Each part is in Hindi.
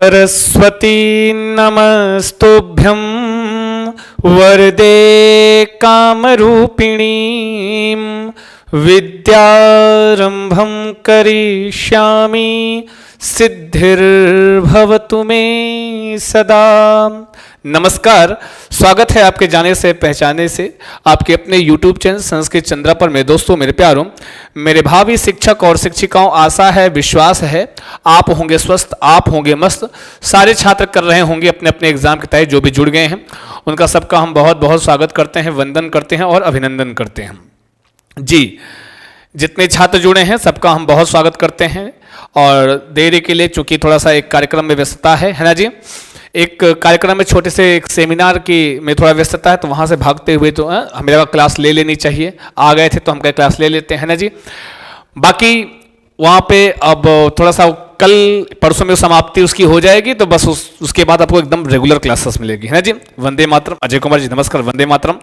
सरस्वती नमस्तुभ्यं वरदे कामरूपिणी विद्यारंभं करिष्यामि सिद्धिर्भवतु मे सदा। नमस्कार, स्वागत है आपके जाने से पहचाने से आपके अपने YouTube चैनल संस्कृत चंद्रा पर। मेरे दोस्तों, मेरे प्यारों, मेरे भावी शिक्षक और शिक्षिकाओं, आशा है, विश्वास है आप होंगे स्वस्थ, आप होंगे मस्त। सारे छात्र कर रहे होंगे अपने अपने एग्जाम की तैयारी। जो भी जुड़ गए हैं उनका सबका हम बहुत बहुत स्वागत करते हैं, वंदन करते हैं और अभिनंदन करते हैं जी। जितने छात्र जुड़े हैं सबका हम बहुत स्वागत करते हैं। और देरी के लिए चूंकि थोड़ा सा एक कार्यक्रम में व्यस्तता है ना जी, एक कार्यक्रम में छोटे से एक सेमिनार की में थोड़ा व्यस्तता है, तो वहाँ से भागते हुए तो हमें लगा क्लास ले लेनी चाहिए। आ गए थे तो हम कहे क्लास ले लेते हैं ना जी। बाकी वहाँ पे अब थोड़ा सा कल परसों में समाप्ति उसकी हो जाएगी, तो बस उसके बाद आपको एकदम रेगुलर क्लासेस मिलेगी है ना जी। वंदे मातरम। अजय कुमार जी नमस्कार, वंदे मातरम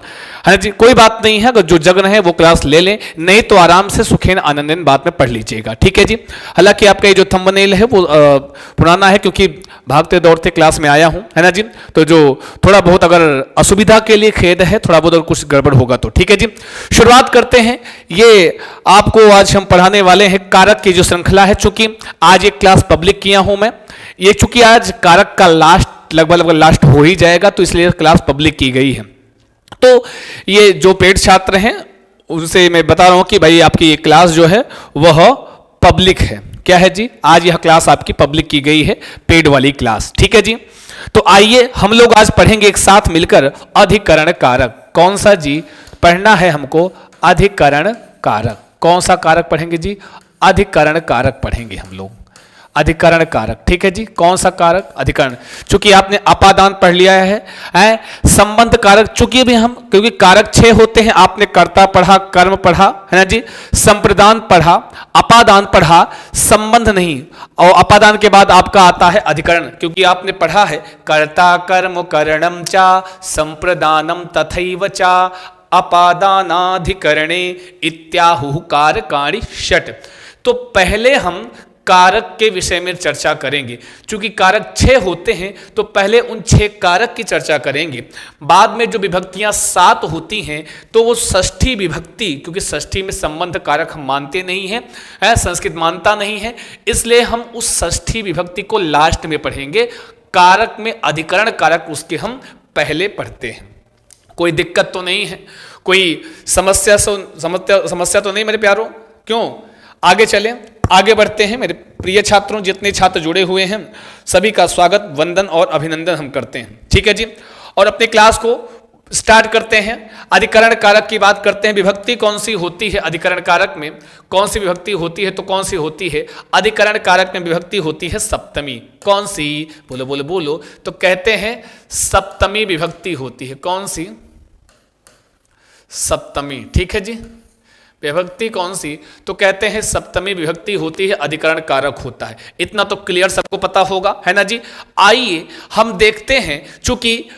है ना जी। कोई बात नहीं है, अगर जो जगन है वो क्लास ले लें, नहीं तो आराम से सुखेन आनंदन बाद में पढ़ लीजिएगा, ठीक है जी। हालांकि आपका ये जो थंबनेल है वो पुराना है, क्योंकि भागते दौड़ते क्लास में आया हूं है ना जी। तो जो थोड़ा बहुत अगर असुविधा के लिए खेद है, थोड़ा बहुत अगर कुछ गड़बड़ होगा तो ठीक है जी। शुरुआत करते हैं। ये आपको आज हम पढ़ाने वाले हैं कारक की जो श्रृंखला है। चूंकि आज एक क्लास पब्लिक किया हूं मैं, ये चूंकि आज कारक का लास्ट लगभग लास्ट हो ही जाएगा, तो इसलिए क्लास पब्लिक की गई है। तो ये जो पेड छात्र हैं उनसे मैं बता रहा हूं कि भाई आपकी ये क्लास जो है वह पब्लिक है। क्या है जी? आज यह क्लास आपकी पब्लिक की गई है, पेड वाली क्लास, ठीक है जी। तो आइए हम लोग आज पढ़ेंगे एक साथ मिलकर अधिकरण कारक। कौन सा जी पढ़ना है हमको? अधिकरण कारक। कौन सा कारक पढ़ेंगे जी? अधिकरण कारक पढ़ेंगे हम लोग। अधिकरण कारक, ठीक है जी। कौन सा कारक? अधिकरण। चूंकि आपने अपादान पढ़ लिया है संबंध कारक। चूंकि भी हम, क्योंकि कारक 6 होते हैं, आपने कर्ता पढ़ा, कर्म पढ़ा है ना जी, संप्रदान पढ़ा, अपादान पढ़ा, संबंध नहीं। और अपादान के बाद आपका आता है अधिकरण, क्योंकि आपने पढ़ा है कर्ता कर्म करणम चा संप्रदानम तथैव चा अपादानाधिकरणे इत्याहु कारकाणि षट्। तो पहले हम कारक के विषय में चर्चा करेंगे। चूंकि कारक 6 होते हैं तो पहले उन 6 कारक की चर्चा करेंगे। बाद में जो विभक्तियां 7 होती हैं तो वो षष्ठी विभक्ति, क्योंकि षष्ठी में संबंध कारक हम मानते नहीं हैं, संस्कृत मानता नहीं है, इसलिए हम उस षष्ठी विभक्ति को लास्ट में पढ़ेंगे। कारक में अधिकरण कारक उसके हम पहले पढ़ते हैं। कोई दिक्कत तो नहीं है, कोई समस्या तो नहीं मेरे प्यारों? क्यों? आगे चलें, आगे बढ़ते हैं। मेरे प्रिय छात्रों, जितने छात्र जुड़े हुए हैं सभी का स्वागत, वंदन और अभिनंदन हम करते हैं, ठीक है जी। और अपने क्लास को स्टार्ट करते हैं। अधिकरण कारक की बात करते हैं। विभक्ति कौन सी होती है अधिकरण कारक में? कौन सी विभक्ति होती है? तो कौन सी होती है? अधिकरण कारक में विभक्ति होती है सप्तमी। कौन सी? बोलो बोलो बोलो। तो कहते हैं सप्तमी विभक्ति होती है। कौन सी? सप्तमी, ठीक है जी। विभक्ति कौन सी? तो कहते हैं सप्तमी विभक्ति होती है, अधिकरण कारक होता है। इतना तो क्लियर सबको पता होगा है ना जी। आइए हम देखते हैं, चूंकि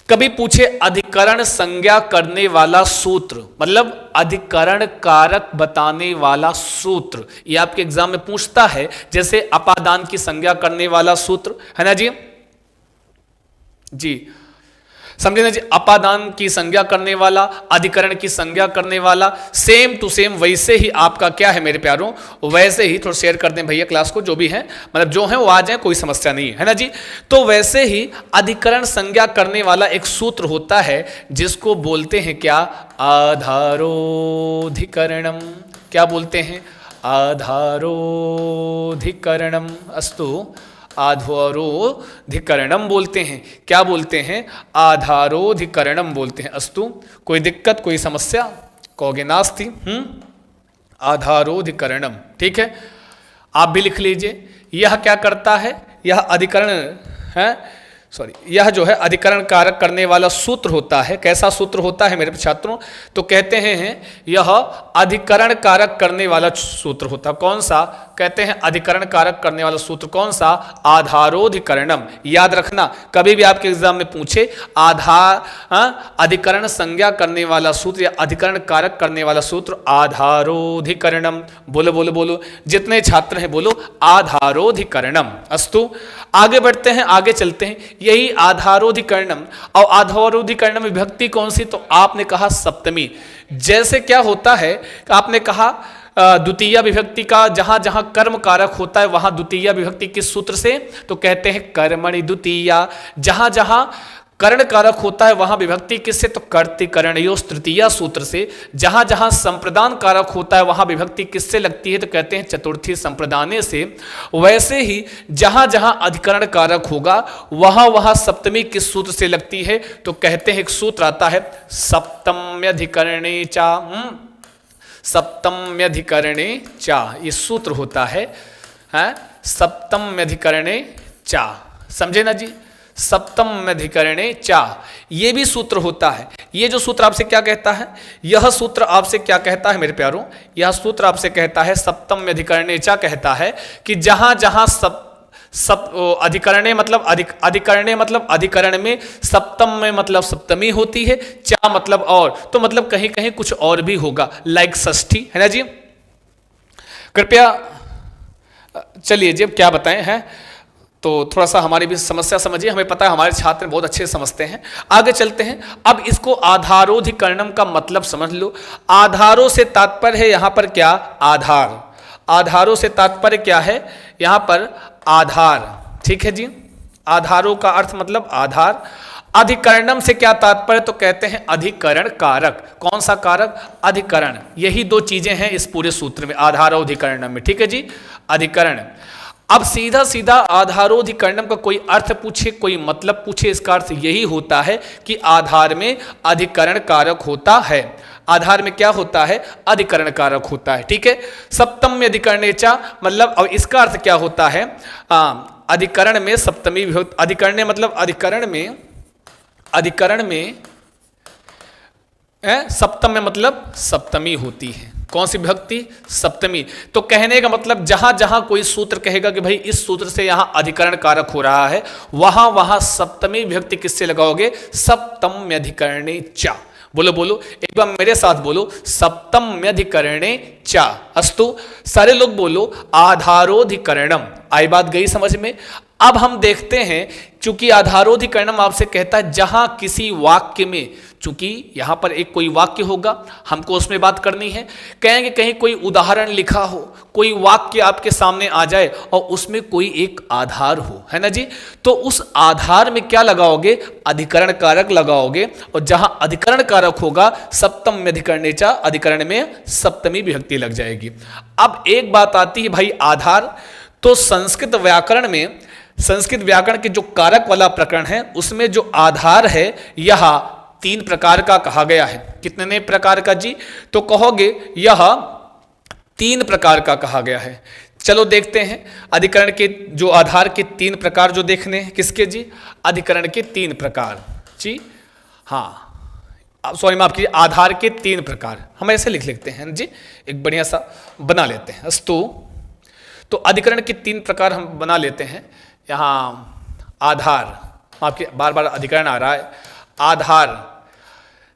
कभी पूछे अधिकरण संज्ञा करने वाला सूत्र, मतलब अधिकरण कारक बताने वाला सूत्र, ये आपके एग्जाम में पूछता है। जैसे अपादान की संज्ञा करने वाला सूत्र है ना जी, जी समझे ना जी। अपादान की संज्ञा करने वाला, अधिकरण की संज्ञा करने वाला, सेम टू सेम वैसे ही आपका क्या है मेरे प्यारों? वैसे ही थोड़ा शेयर कर दें भैया क्लास को, जो भी है मतलब जो है वो आ जाए, कोई समस्या नहीं है ना जी। तो वैसे ही अधिकरण संज्ञा करने वाला एक सूत्र होता है जिसको बोलते हैं क्या? आधारोधिकरणम। क्या बोलते हैं? आधारोधिकरणम। अस्तु, आधारोधिकरणम बोलते हैं। क्या बोलते हैं? आधारोधिकरणम बोलते हैं। अस्तु, कोई दिक्कत, कोई समस्या? कहोगे नास्ति। आधारोधिकरणम, ठीक है। आप भी लिख लीजिए। यह क्या करता है? यह अधिकरण है सॉरी, यह जो है अधिकरण कारक करने वाला सूत्र होता है। कैसा सूत्र होता है मेरे छात्रों? तो कहते हैं यह अधिकरण कारक करने वाला सूत्र होता है। कौन सा? कहते हैं अधिकरण कारक करने वाला सूत्र कौन सा? आधारोधिकरणम। याद रखना, कभी भी आपके एग्जाम में पूछे अधिकरण संज्ञा करने वाला सूत्र या अधिकरण कारक करने वाला सूत्र आधारोधिकरणम। बोलो बोलो बोलो, जितने छात्र हैं बोलो आधारोधिकरणम। अस्तु, आगे बढ़ते हैं, आगे चलते हैं। यही आधारोधिकरणम और आधारोधिकरणम विभक्ति कौन सी? तो आपने कहा सप्तमी। जैसे क्या होता है, आपने कहा द्वितीय विभक्ति का जहां जहां कर्म कारक होता है वहां द्वितीय विभक्ति किस सूत्र से? तो कहते हैं कर्मणि द्वितीय। जहां जहां कर्ण कारक होता है वहां विभक्ति किससे? तो कर्तृकरणयोस् तृतीया सूत्र से। जहां जहां संप्रदान कारक होता है वहां विभक्ति किससे लगती है? तो कहते हैं चतुर्थी संप्रदाने से। वैसे ही जहां जहां अधिकरण कारक होगा वहां वहां सप्तमी किस सूत्र से लगती है? तो कहते हैं एक सूत्र आता है सप्तम्यधिकरणे चा। सप्तम्यधिकरणे चा, ये सूत्र होता है सप्तम्यधिकरणे चा। समझे ना जी? सप्तम्यधिकरणे चा, ये भी सूत्र होता है। ये जो सूत्र आपसे क्या कहता है? यह सूत्र आपसे क्या कहता है मेरे प्यारों? यह सूत्र आपसे कहता है सप्तम्यधिकरणे चा, कहता है कि जहां जहां अधिकरणे मतलब अधिकरणे मतलब अधिकरण में सप्तम में मतलब सप्तमी होती है, चा मतलब और, तो मतलब कहीं कहीं कुछ और भी होगा, लाइक षष्ठी, है ना जी? कृपया चलिए जी, अब क्या बताएं हैं, तो थोड़ा सा हमारी भी समस्या समझिए। हमें पता है हमारे छात्र बहुत अच्छे समझते हैं। आगे चलते हैं। अब इसको आधारोधिकरणम का मतलब समझ लो। आधारों से तात्पर्य है यहां पर क्या? आधार। आधारों से तात्पर्य क्या है? यहां पर आधार। ठीक है जी, आधारों का अर्थ मतलब आधार। अधिकरणम से क्या तात्पर्य? तो कहते हैं अधिकरण कारक। कौन सा कारक? अधिकरण। यही दो चीजें हैं इस पूरे सूत्र में, आधारोधिकरणम में। ठीक है जी, अधिकरण। अब सीधा सीधा आधारोधिकरणम का कोई अर्थ पूछे, कोई मतलब पूछे, इसका अर्थ यही होता है कि आधार में अधिकरण कारक होता है। आधार में क्या होता है? अधिकरण कारक होता है। ठीक है, सप्तम्य अधिकरणे चा मतलब, अब इसका अर्थ क्या होता है? अधिकरण में सप्तमी विभक्ति, अधिकरण मतलब अधिकरण में सप्तम में मतलब सप्तमी होती है। कौन सी विभक्ति? सप्तमी। तो कहने का मतलब जहां जहां कोई सूत्र कहेगा कि भाई इस सूत्र से यहां अधिकरण कारक हो रहा है, वहां वहां सप्तमी विभक्ति किससे लगाओगे? सप्तम्यधिकरणे चा। बोलो बोलो, एक बार मेरे साथ बोलो, सप्तम्यधिकरणे चा। अस्तु, सारे लोग बोलो आधारोधिकरणम। आई बात गई समझ में? अब हम देखते हैं, चूंकि आधारोधिकरणम आपसे कहता है जहां किसी वाक्य में, चूंकि यहां पर एक कोई वाक्य होगा, हमको उसमें बात करनी है। कहेंगे कहीं कोई उदाहरण लिखा हो, कोई वाक्य आपके सामने आ जाए और उसमें कोई एक आधार हो, है ना जी? तो उस आधार में क्या लगाओगे? अधिकरण कारक लगाओगे। और जहां अधिकरण कारक होगा सप्तम्यधिकरणे चा, अधिकरण में सप्तमी विभक्ति लग जाएगी। अब एक बात आती है भाई आधार, तो संस्कृत व्याकरण में, संस्कृत व्याकरण के जो कारक वाला प्रकरण है उसमें जो आधार है यह 3 प्रकार का कहा गया है। कितने प्रकार का जी? तो कहोगे यह 3 प्रकार का कहा गया है। चलो देखते हैं अधिकरण के जो आधार के 3 प्रकार जो देखने हैं। किसके जी? अधिकरण के 3 प्रकार जी। हाँ, सॉरी माफ कीजिए, आधार के 3 प्रकार हम ऐसे लिख लेते हैं जी, एक बढ़िया सा बना लेते हैं। अस्तु, तो अधिकरण के 3 प्रकार हम बना लेते हैं। यहाँ आधार, आपके बार बार अधिकरण आ रहा है। आधार,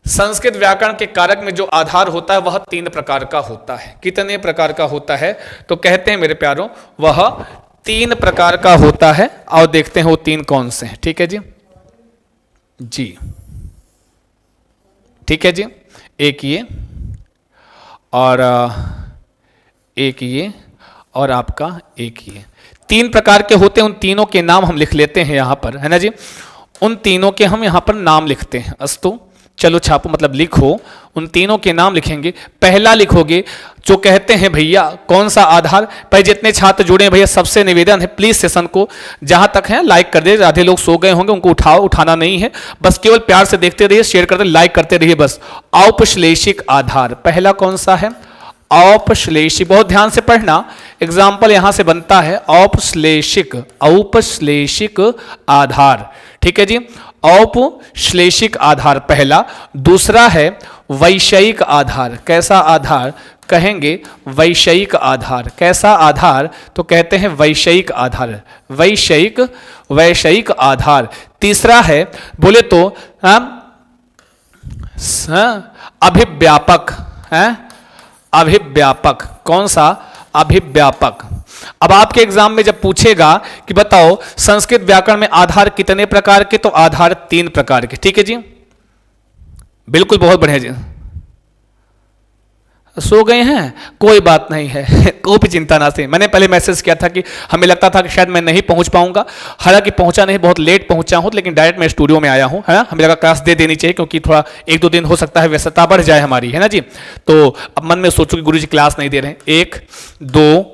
संस्कृत व्याकरण के कारक में जो आधार होता है वह 3 प्रकार का होता है। कितने प्रकार का होता है? तो कहते हैं मेरे प्यारों वह 3 प्रकार का होता है। और देखते हैं वो 3 कौन से हैं। ठीक है जी, जी ठीक है जी, एक ये और एक ये और आपका एक ये, 3 प्रकार के होते हैं। उन तीनों के नाम हम लिख लेते हैं यहां पर, है ना जी? उन तीनों के हम यहां पर नाम लिखते हैं। अस्तु, चलो छापो मतलब लिखो, उन तीनों के नाम लिखेंगे। पहला लिखोगे जो कहते हैं भैया कौन सा आधार। भाई जितने छात्र जुड़े हैं भैया सबसे निवेदन है प्लीज सेशन को जहां तक है लाइक कर दे। आधे लोग सो गए होंगे, उनको उठाओ, उठाना नहीं है, बस केवल प्यार से देखते रहिए, शेयर करते लाइक करते रहिए बस। औपश्लेषिक आधार पहला कौन सा है? औपश्लेषिक। बहुत ध्यान से पढ़ना, एग्जाम्पल यहां से बनता है औपश्लेषिक, औपश्लेषिक आधार। ठीक है जी। औपश्लेषिक आधार पहला। दूसरा है वैषयिक आधार। कैसा आधार कहेंगे? वैषयिक आधार। कैसा आधार? तो कहते हैं वैषयिक आधार। वैषयिक आधार। तीसरा है बोले तो अभिव्यापक है। अभिव्यापक। कौन सा? अभिव्यापक। अब आपके एग्जाम में जब पूछेगा कि बताओ संस्कृत व्याकरण में आधार कितने प्रकार के, तो आधार 3 प्रकार के। ठीक है जी, बिल्कुल, बहुत बढ़िया जी। सो गए हैं? कोई बात नहीं है, कोई भी चिंता ना से। मैंने पहले मैसेज किया था कि हमें लगता था कि शायद मैं नहीं पहुंच पाऊंगा, हालांकि पहुंचा नहीं, बहुत लेट पहुंचा हूं, लेकिन डायरेक्ट मैं स्टूडियो में आया हूं, है ना। हमें लगा क्लास दे देनी चाहिए, क्योंकि थोड़ा 1-2 दिन हो सकता है व्यस्तता बढ़ जाए हमारी, है ना जी। तो अब मन में सोचो कि गुरुजी क्लास नहीं दे रहे हैं। 1 2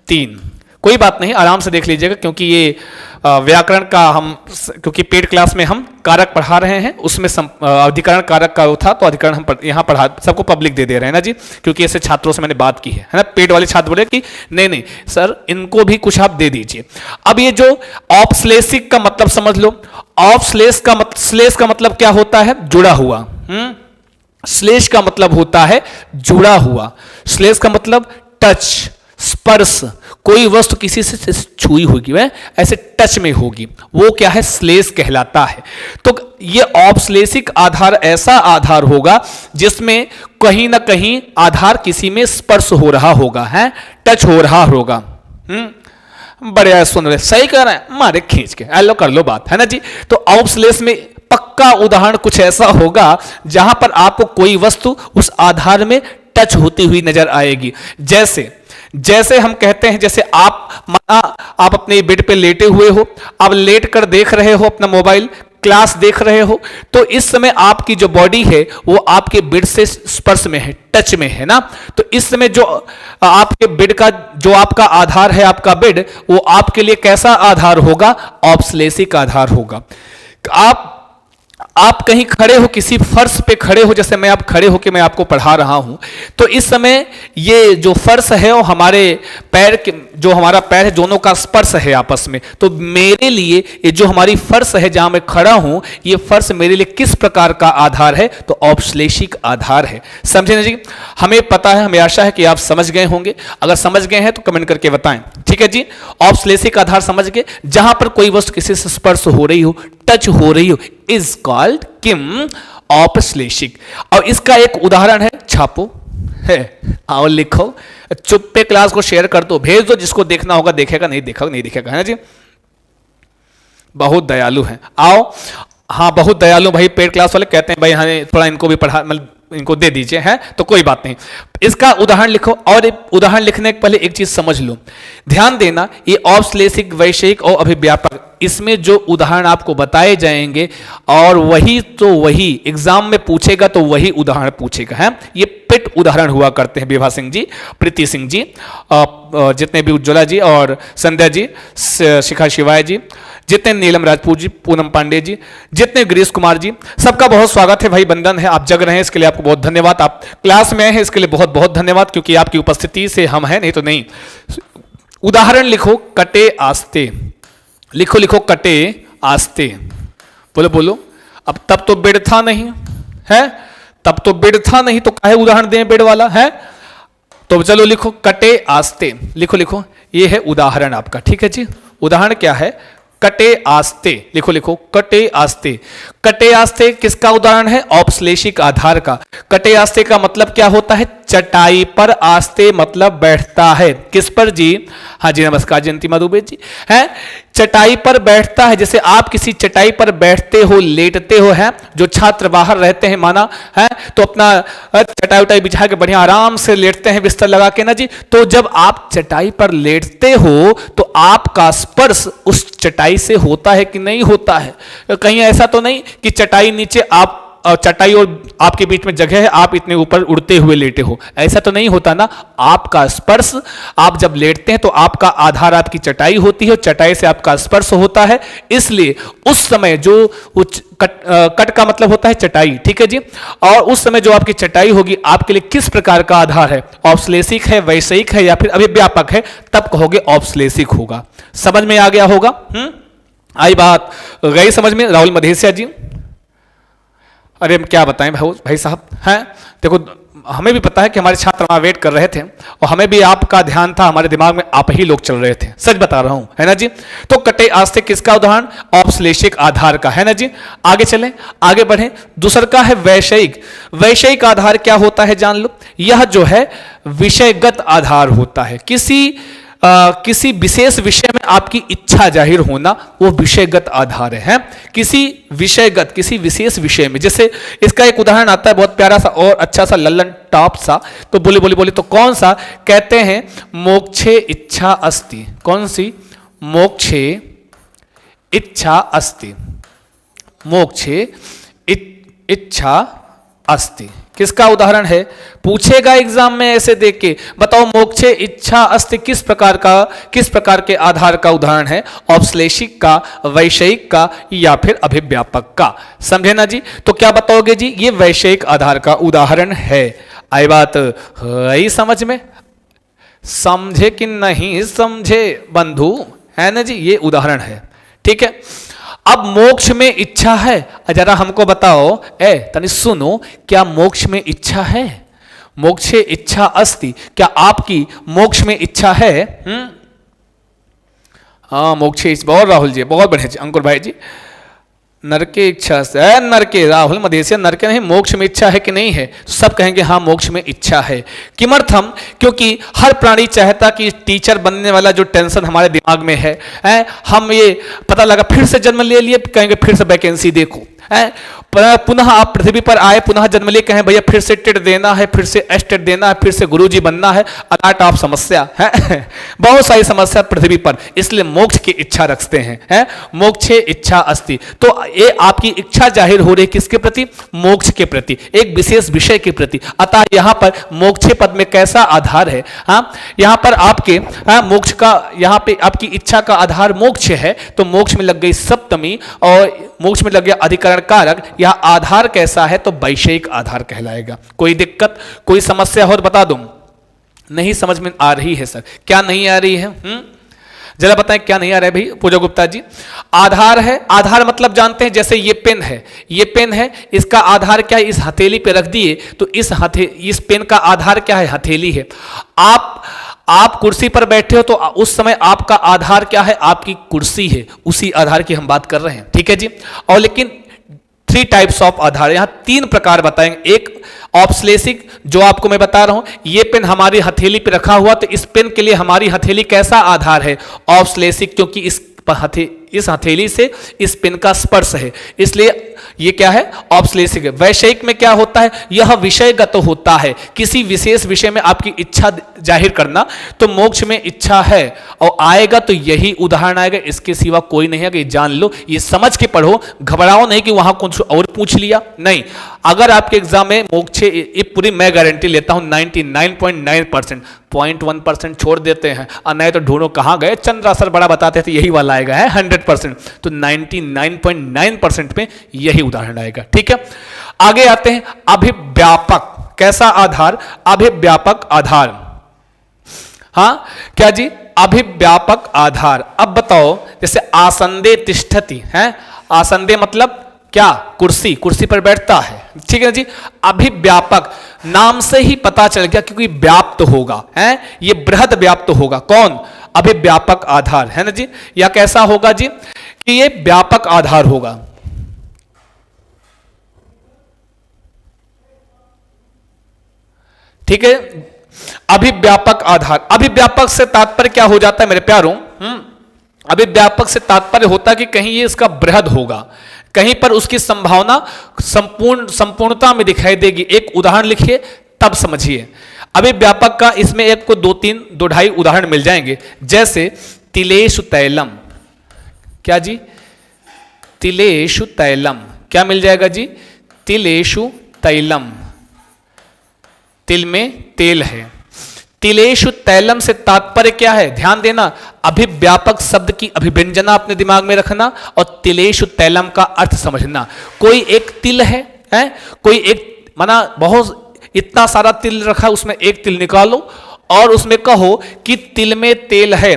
3, कोई बात नहीं, आराम से देख लीजिएगा, क्योंकि ये व्याकरण का क्योंकि पेड क्लास में हम कारक पढ़ा रहे हैं, उसमें अधिकरण कारक का था, तो अधिकरण हम यहाँ पढ़ा सबको पब्लिक दे रहे हैं ना जी, क्योंकि ऐसे छात्रों से मैंने बात की है ना। पेड वाले छात्र बोले कि नहीं सर, इनको भी कुछ आप दे दीजिए। अब ये जो औपश्लेषिक का मतलब समझ लो। औपश्लेष का मतलब क्या होता है? जुड़ा हुआ। श्लेष का मतलब होता है जुड़ा हुआ। श्लेष का मतलब टच, स्पर्श, कोई वस्तु किसी से छुई होगी, वह ऐसे टच में होगी, वो क्या है? श्लेष कहलाता है। तो ये औपश्लेषिक आधार ऐसा आधार होगा जिसमें कहीं ना कहीं आधार किसी में स्पर्श हो रहा होगा, है, टच हो रहा होगा। बढ़िया, सुन रहे, सही कह रहे हैं, मारे खींच के लो कर लो बात, है ना जी। तो औपश्लेष में पक्का उदाहरण कुछ ऐसा होगा जहां पर आपको कोई वस्तु उस आधार में टच होती हुई नजर आएगी। जैसे हम कहते हैं, जैसे आप अपने बेड पे लेटे हुए हो, आप लेट कर देख रहे हो अपना मोबाइल, क्लास देख रहे हो, तो इस समय आपकी जो बॉडी है वो आपके बेड से स्पर्श में है, टच में है ना। तो इस समय जो आपके बेड का जो आपका आधार है, आपका बेड, वो आपके लिए कैसा आधार होगा? औपश्लेषिक आधार होगा। आप कहीं खड़े हो, किसी फर्श पे खड़े हो, जैसे मैं आप खड़े होकर मैं आपको पढ़ा रहा हूं, तो इस समय ये जो फर्श है वो हमारे पैर के, जो हमारा पैर है, दोनों का स्पर्श है आपस में। तो मेरे लिए ये जो हमारी फर्श है जहां मैं खड़ा हूं, ये फर्श मेरे लिए किस प्रकार का आधार है? तो औपश्लेषिक आधार है। समझे ना जी? हमें पता है, हमें आशा है कि आप समझ गए होंगे। अगर समझ गए हैं तो कमेंट करके बताएं, ठीक है जी। औपश्लेषिक आधार समझ गए, जहां पर कोई वस्तु किसी से स्पर्श हो रही हो, टच हो रही हो, इज कॉल्ड किम? औपश्लेषिक। और इसका एक उदाहरण है, छापो है, आओ लिखो, चुप पे क्लास को शेयर कर दो, भेज दो, जिसको देखना होगा देखेगा, नहीं देखेगा, है ना जी। बहुत दयालु हैं। आओ, हाँ बहुत दयालु भाई, पेड क्लास वाले कहते हैं भाई हमें थोड़ा इनको भी पढ़ा, मतलब इनको दे दीजिए, है तो कोई बात नहीं। इसका उदाहरण लिखो, और उदाहरण लिखने के पहले एक चीज समझ लो, ध्यान देना, ये औपश्लेषिक, वैषयिक और अभिव्यापक, इसमें जो उदाहरण आपको बताए जाएंगे और वही एग्जाम में पूछेगा तो वही उदाहरण पूछेगा, है। ये पिट उदाहरण हुआ करते हैं। विभा सिंह जी, प्रीति सिंह जी, जितने भी उज्ज्वला जी और संध्या जी, शिखा शिवाय जी, जितने नीलम राजपूत जी, पूनम पांडे जी, जितने गिरीश कुमार जी, सबका बहुत स्वागत है भाई, बंधन है, आप जग रहे हैं, इसके लिए आपको बहुत धन्यवाद। आप क्लास में आए हैं, इसके लिए बहुत बहुत धन्यवाद, क्योंकि आपकी उपस्थिति से हम हैं, नहीं तो नहीं। उदाहरण लिखो, कटे आस्ते, लिखो कटे आस्ते, बोलो। अब तब तो बेड था नहीं, है, तब तो बेड था नहीं, तो काहे उदाहरण दें बेड वाला, है। तो चलो लिखो कटे आस्ते, लिखो, ये है उदाहरण आपका, ठीक है जी। उदाहरण क्या है? कटे आस्ते, लिखो कटे आस्ते। कटे आस्ते किसका उदाहरण है? औपश्लेषिक आधार का। कटे आस्ते का मतलब क्या होता है? चटाई पर। आस्ते मतलब बैठता है, किस पर जी? हाँ जी, नमस्कार जयंतिमा दुबे जी, है, चटाई पर बैठता है। जैसे आप किसी चटाई पर बैठते हो, लेटते हो, है, जो छात्र बाहर रहते हैं माना, है, तो अपना चटाई उटाई बिछा के बढ़िया आराम से लेटते हैं, बिस्तर लगा के ना जी। तो जब आप चटाई पर लेटते हो तो आपका स्पर्श उस चटाई से होता है कि नहीं होता है? कहीं ऐसा तो नहीं कि चटाई नीचे, आप चटाई और आपके बीच में जगह है, आप इतने ऊपर उड़ते हुए लेटे हो, ऐसा तो नहीं होता ना। आपका स्पर्श, आप जब लेटते हैं तो आपका आधार आपकी चटाई होती है, और चटाई से आपका स्पर्श होता है, इसलिए उस समय जो कट का मतलब होता है चटाई, ठीक है जी। और उस समय जो आपकी चटाई होगी आपके लिए किस प्रकार का आधार है? औपश्लेषिक है, वैषयिक है, या फिर अभिव्यापक है, तब कहोगे औपश्लेषिक होगा। समझ में आ गया होगा? आई बात गई समझ में राहुल मधेसिया जी? अरे हम क्या बताएं भाई साहब हैं। देखो हमें भी पता है कि हमारे छात्र वहां वेट कर रहे थे और हमें भी आपका ध्यान था, हमारे दिमाग में आप ही लोग चल रहे थे, सच बता रहा हूं, है ना जी। तो कटे आस्ते किसका उदाहरण? औपश्लेषिक आधार का, है ना जी। आगे चलें, आगे बढ़ें। दूसरा का है वैषयिक। वैषयिक आधार क्या होता है जान लो। यह जो है विषयगत आधार होता है। किसी विशेष विषय में आपकी इच्छा जाहिर होना, वो विषयगत आधार है। किसी विषयगत, किसी विशेष विषय में, जैसे इसका एक उदाहरण आता है बहुत प्यारा सा और अच्छा सा, लल्लन टॉप सा। तो बोले बोले बोले तो कौन सा? कहते हैं मोक्षे इच्छा अस्ति। कौन सी? मोक्षे इच्छा अस्ति। मोक्षे इच्छा अस्ति किसका उदाहरण है? पूछेगा एग्जाम में ऐसे देख के, बताओ मोक्षे इच्छा अस्ति किस प्रकार के आधार का उदाहरण है? औपश्लेषिक का, वैषयिक का या फिर अभिव्यापक का? समझे ना जी। तो क्या बताओगे जी? ये वैषयिक आधार का उदाहरण है। आई बात है समझ में? समझे कि नहीं समझे बंधु, है ना जी। ये उदाहरण है, ठीक है। अब मोक्ष में इच्छा है, जरा हमको बताओ, तनी सुनो, क्या मोक्ष में इच्छा है? मोक्षे इच्छा अस्ति, क्या आपकी मोक्ष में इच्छा है? हाँ मोक्षे, बहुत राहुल जी, बहुत बढ़िया जी, अंकुर भाई जी। नरके इच्छा से, नरके, राहुल मधेसिया, नरके नहीं, मोक्ष में इच्छा है कि नहीं है? सब कहेंगे हाँ मोक्ष में इच्छा है। किमर्थम? क्योंकि हर प्राणी चाहता कि टीचर बनने वाला जो टेंशन हमारे दिमाग में है, हम ये पता लगा फिर से जन्म ले लिए, कहेंगे फिर से वैकेंसी देखो, पुनः आप पृथ्वी पर आए, पुनः जन्म लिए, कहें भैया फिर से टेट देना है, फिर से एस्टेट देना है, फिर से गुरुजी बनना है, अलाट ऑफ समस्या है बहुत सारी समस्या पृथ्वी पर, इसलिए मोक्ष की इच्छा रखते हैं, मोक्षे इच्छा अस्ति। तो ये आपकी इच्छा जाहिर हो रही किसके प्रति? मोक्ष के प्रति, एक विशेष विषय के प्रति। अतः यहां पर मोक्षे पद में कैसा आधार है? यहां पर आपके मोक्ष का, यहां पे आपकी इच्छा का आधार मोक्ष है, तो मोक्ष में लग गई सप्तमी और मोक्ष में लग गया अधिकरण कारक। यह आधार कैसा है? तो वैषयिक आधार कहलाएगा। कोई दिक्कत, कोई समस्या हो तो बता दूं। नहीं समझ में आ रही है सर? क्या नहीं आ रही है? जरा बताएं क्या नहीं आ रहा है भाई पूजा गुप्ता जी? आधार है, आधार मतलब जानते हैं, जैसे ये पेन है, ये पेन है, इसका आधार क्या है? इस हथेली पे रख दिए तो इस पेन का आधार क्या है? हथेली है। आप कुर्सी पर बैठे हो तो उस समय आपका आधार क्या है? आपकी कुर्सी है, उसी आधार की हम बात कर रहे हैं, ठीक है जी। और लेकिन 3 टाइप्स ऑफ आधार, यहां 3 प्रकार बताएंगे। एक औपश्लेषिक, जो आपको मैं बता रहा हूं, ये पेन हमारी हथेली पे रखा हुआ, तो इस पेन के लिए हमारी हथेली कैसा आधार है? औपश्लेषिक, क्योंकि इस हथेली से इस पेन का स्पर्श है, इसलिए ये क्या है? औपश्लेषिक है। वैषयिक में क्या होता है? यह विषयगत होता है, किसी विशेष विषय में आपकी इच्छा जाहिर करना। तो मोक्ष में इच्छा है और आएगा तो यही उदाहरण आएगा, इसके सिवा कोई नहीं है। कि जान लो, ये समझ के पढ़ो, घबराओ नहीं कि वहां कुछ और पूछ लिया, नहीं। अगर आपके एग्जाम में मोक्षे, ये पूरी मैं गारंटी लेता हूं 99.9%, 0.1% छोड़ देते हैं, और नहीं तो ढूंढो कहां गए, चंद्रा सर बड़ा बताते थे यही वाला आएगा है 100%। तो 99.9% में यही उदाहरण आएगा, ठीक है। आगे आते हैं अभिव्यापक। कैसा आधार? अभिव्यापक आधार। हां क्या जी? अभिव्यापक आधार। अब बताओ, जैसे आसंदे तिष्ठति है, आसंदे मतलब क्या? कुर्सी, कुर्सी पर बैठता है, ठीक है जी। अभिव्यापक, नाम से ही पता चल गया क्योंकि व्याप्त होगा, है ये बृहद व्याप्त होगा। कौन? अभिव्यापक आधार, है ना जी। या कैसा होगा जी? कि ये व्यापक आधार होगा। ठीक है, अभिव्यापक आधार। अभिव्यापक से तात्पर्य क्या हो जाता है मेरे प्यारों? अभिव्यापक से तात्पर्य होता है कि कहीं ये इसका बृहद होगा, कहीं पर उसकी संभावना संपूर्णता में दिखाई देगी। एक उदाहरण लिखिए तब समझिए। अभिव्यापक का इसमें एक को 2-3 उदाहरण मिल जाएंगे, जैसे तिलेषु तैलम। क्या जी? तिलेषु तैलम। क्या मिल जाएगा जी? तिलेषु तैलम, तिल में तेल है। तिलेषु तैलम से तात्पर्य क्या है? ध्यान देना, अभिव्यापक शब्द की अभिव्यंजना अपने दिमाग में रखना और तिलेषु तैलम का अर्थ समझना। कोई एक तिल है, कोई एक, माना बहुत इतना सारा तिल रखा, उसमें एक तिल निकालो और उसमें कहो कि तिल में तेल है।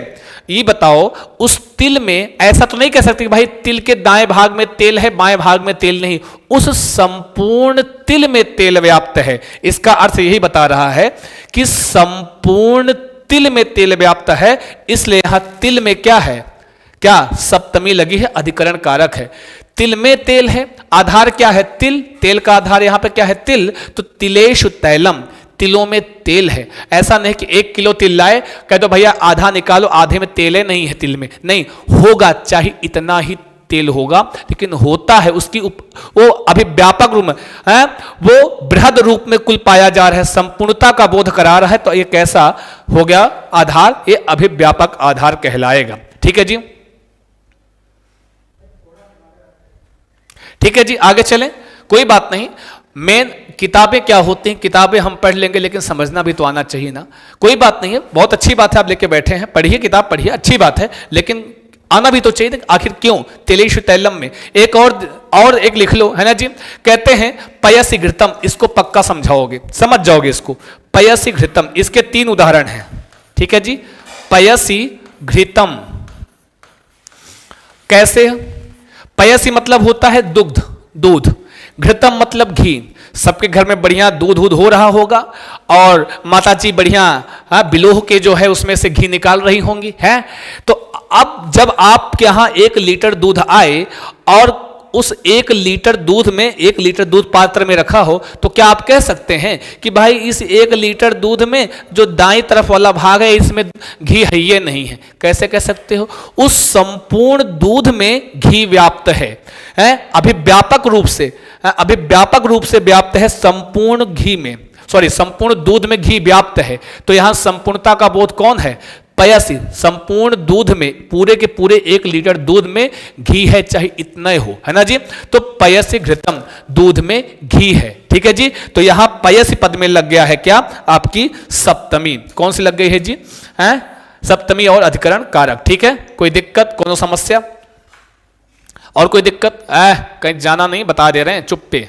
ये बताओ उस तिल में, ऐसा तो नहीं कह सकते कि भाई तिल के दाएं भाग में तेल है बाएं भाग में तेल नहीं, उस संपूर्ण तिल में तेल व्याप्त है। इसका अर्थ यही बता रहा है कि संपूर्ण तिल में तेल व्याप्त है, इसलिए यहां तिल में क्या है, क्या सप्तमी लगी है, अधिकरण कारक है। तिल में तेल है, आधार क्या है, तिल, तेल का आधार यहां पे क्या है, तिल, तो तिलेषु तैलम, तिलों में तेल है। ऐसा नहीं कि 1 किलो तिल लाए कह दो भैया आधा निकालो, आधे में तेल नहीं है तिल में, नहीं होगा, चाहे इतना ही तेल होगा, लेकिन होता है उसकी वो अभिव्यापक रूप में है, वो बृहद रूप में कुल पाया जा रहा है, संपूर्णता का बोध करा रहा है। तो ये कैसा हो गया आधार, ये अभिव्यापक आधार कहलाएगा। ठीक है जी, ठीक है जी, आगे चलें, कोई बात नहीं। मेन किताबें क्या होती हैं, किताबें हम पढ़ लेंगे लेकिन समझना भी तो आना चाहिए ना, कोई बात नहीं है, बहुत अच्छी बात है आप लेके बैठे हैं, पढ़िए किताब पढ़िए, अच्छी बात है, लेकिन आना भी तो चाहिए। आखिर क्यों तिलेषु तैलम में एक और एक लिख लो, है ना जी। कहते हैं पयसि घृतम, इसको पक्का समझाओगे, समझ जाओगे इसको। पयसि घृतम, इसके 3 उदाहरण हैं। ठीक है जी, पयसि घृतम कैसे, पयसि मतलब होता है दुग्ध, दूध, घृतम मतलब घी। सबके घर में बढ़िया दूध हो रहा होगा और माताजी बढ़िया बिलोह के जो है उसमें से घी निकाल रही होंगी, है। तो अब जब आपके यहां 1 लीटर दूध आए और उस 1 लीटर दूध में 1 लीटर दूध पात्र में रखा हो, तो क्या आप कह सकते हैं कि भाई इस 1 लीटर दूध में जो दाईं तरफ वाला भाग है इसमें घी है, ये नहीं है? कैसे कह सकते हो? उस संपूर्ण दूध में घी व्याप्त है, अभिव्यापक रूप से, अभिव्यापक रूप से व्याप्त है संपूर्ण घी में, सॉरी संपूर्ण दूध में घी व्याप्त है। तो यहां संपूर्णता का बोध कौन है? पयसि, संपूर्ण दूध में, पूरे के पूरे 1 लीटर दूध में घी है, चाहे इतना ही हो, है ना जी। तो पयसि घृतम, दूध में घी है। ठीक है जी, तो यहां पयसि पद में लग गया है क्या, आपकी सप्तमी। कौन सी लग गई है जी? सप्तमी और अधिकरण कारक। ठीक है, कोई दिक्कत, कोनो समस्या और कोई दिक्कत? कहीं जाना नहीं, बता दे रहे हैं, चुप पे।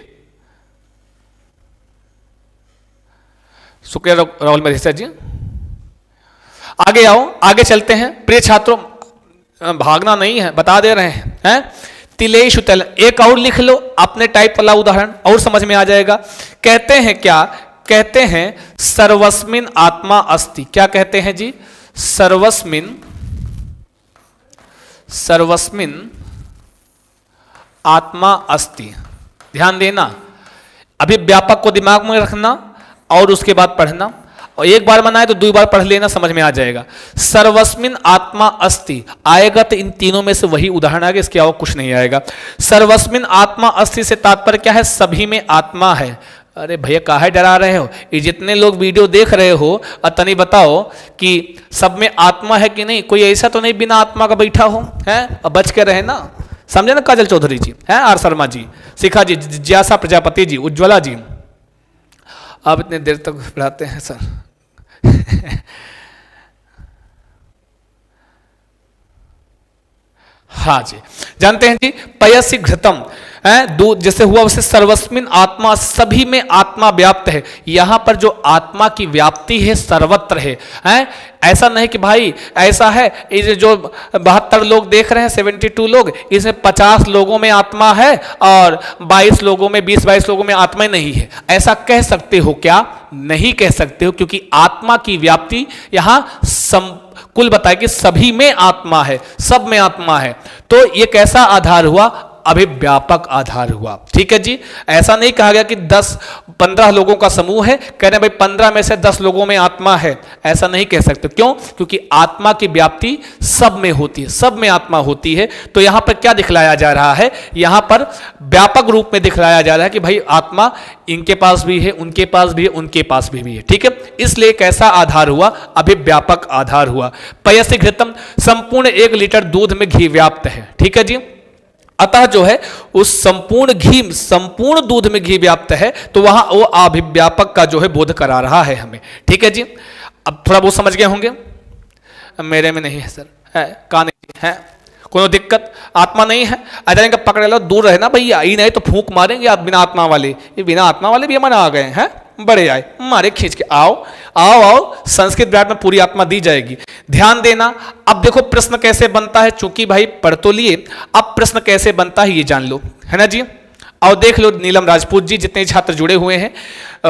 शुक्रिया राहुल मधेसिया जी। आगे आओ, आगे चलते हैं प्रिय छात्रों, भागना नहीं है, बता दे रहे हैं, तिलेषु तैलम। एक और लिख लो अपने टाइप वाला उदाहरण, और समझ में आ जाएगा। कहते हैं क्या, कहते हैं सर्वस्मिन आत्मा अस्ति। क्या कहते हैं जी? सर्वस्मिन, सर्वस्मिन आत्मा अस्ति। ध्यान देना, अभिव्यापक को दिमाग में रखना और उसके बाद पढ़ना, और एक बार मनाए तो 2 बार पढ़ लेना, समझ में आ जाएगा। सर्वस्मिन आत्मा अस्ति आएगा तो इन तीनों में से वही उदाहरण आएगा, इसके अलावा कुछ नहीं आएगा। सर्वस्मिन आत्मा अस्ति से तात्पर्य क्या है? सभी में आत्मा है। अरे भैया काहे डरा रहे हो? ये जितने लोग वीडियो देख रहे हो, तनी बताओ कि सब में आत्मा है कि नहीं? कोई ऐसा तो नहीं बिना आत्मा का बैठा हो, है? अब बच के रहे ना, समझे ना? काजल चौधरी जी, हैं, आर शर्मा जी, शिखा जी, जिज्ञासा प्रजापति जी, उज्ज्वला जी। आप इतने देर तक पढ़ाते हैं सर। हाँ जी, जानते हैं जी, पयसि घृतम, दूध जैसे हुआ वैसे सर्वस्मिन आत्मा, सभी में आत्मा व्याप्त है। यहां पर जो आत्मा की व्याप्ति है सर्वत्र है, ऐसा नहीं कि भाई ऐसा है ये जो 72 लोग देख रहे हैं, 72 लोग, इसमें 50 लोगों में आत्मा है और 22 लोगों में, 20-22 लोगों में आत्मा नहीं है। ऐसा कह सकते हो क्या? नहीं कह सकते हो, क्योंकि आत्मा की व्याप्ति यहां कुल बताए कि सभी में आत्मा है, सब में आत्मा है। तो ये कैसा आधार हुआ? अभिव्यापक आधार हुआ। ठीक है जी, ऐसा नहीं कहा गया कि 10-15 लोगों का समूह है, कह रहे भाई 15 में से 10 लोगों में आत्मा है, ऐसा नहीं कह सकते। क्यों? क्योंकि आत्मा की व्याप्ति सब में होती है, सब में आत्मा होती है। तो यहां पर क्या दिखलाया जा रहा है? यहां पर व्यापक रूप में दिखलाया जा रहा है कि भाई आत्मा इनके पास भी है, उनके पास भी है, उनके पास भी है। ठीक है, इसलिए कैसा आधार हुआ? अभिव्यापक आधार हुआ। पयसि घृतम, संपूर्ण 1 लीटर दूध में घी व्याप्त है। ठीक है जी, अतः जो है उस संपूर्ण घी, संपूर्ण दूध में घी व्याप्त है, तो वहां वो अभिव्यापक का जो है बोध करा रहा है हमें। ठीक है जी, अब थोड़ा बहुत समझ गए होंगे। मेरे में नहीं है सर, है कहा नहीं है, कोनो दिक्कत? आत्मा नहीं है, अचानक पकड़ लो, दूर रहे ना भैया, ही नहीं तो फूंक मारेंगे आप बिना आत्मा वाले। ये बिना आत्मा वाले भी हमारे आ गए हैं, बड़े आए, मारे खींच के, आओ आओ आओ, संस्कृत विराट में पूरी आत्मा दी जाएगी। ध्यान देना। अब देखो प्रश्न कैसे बनता है, चूंकि भाई पढ़ तो लिए, अब प्रश्न कैसे बनता है ये जान लो, है ना जी। और देख लो नीलम राजपूत जी, जितने छात्र जुड़े हुए हैं,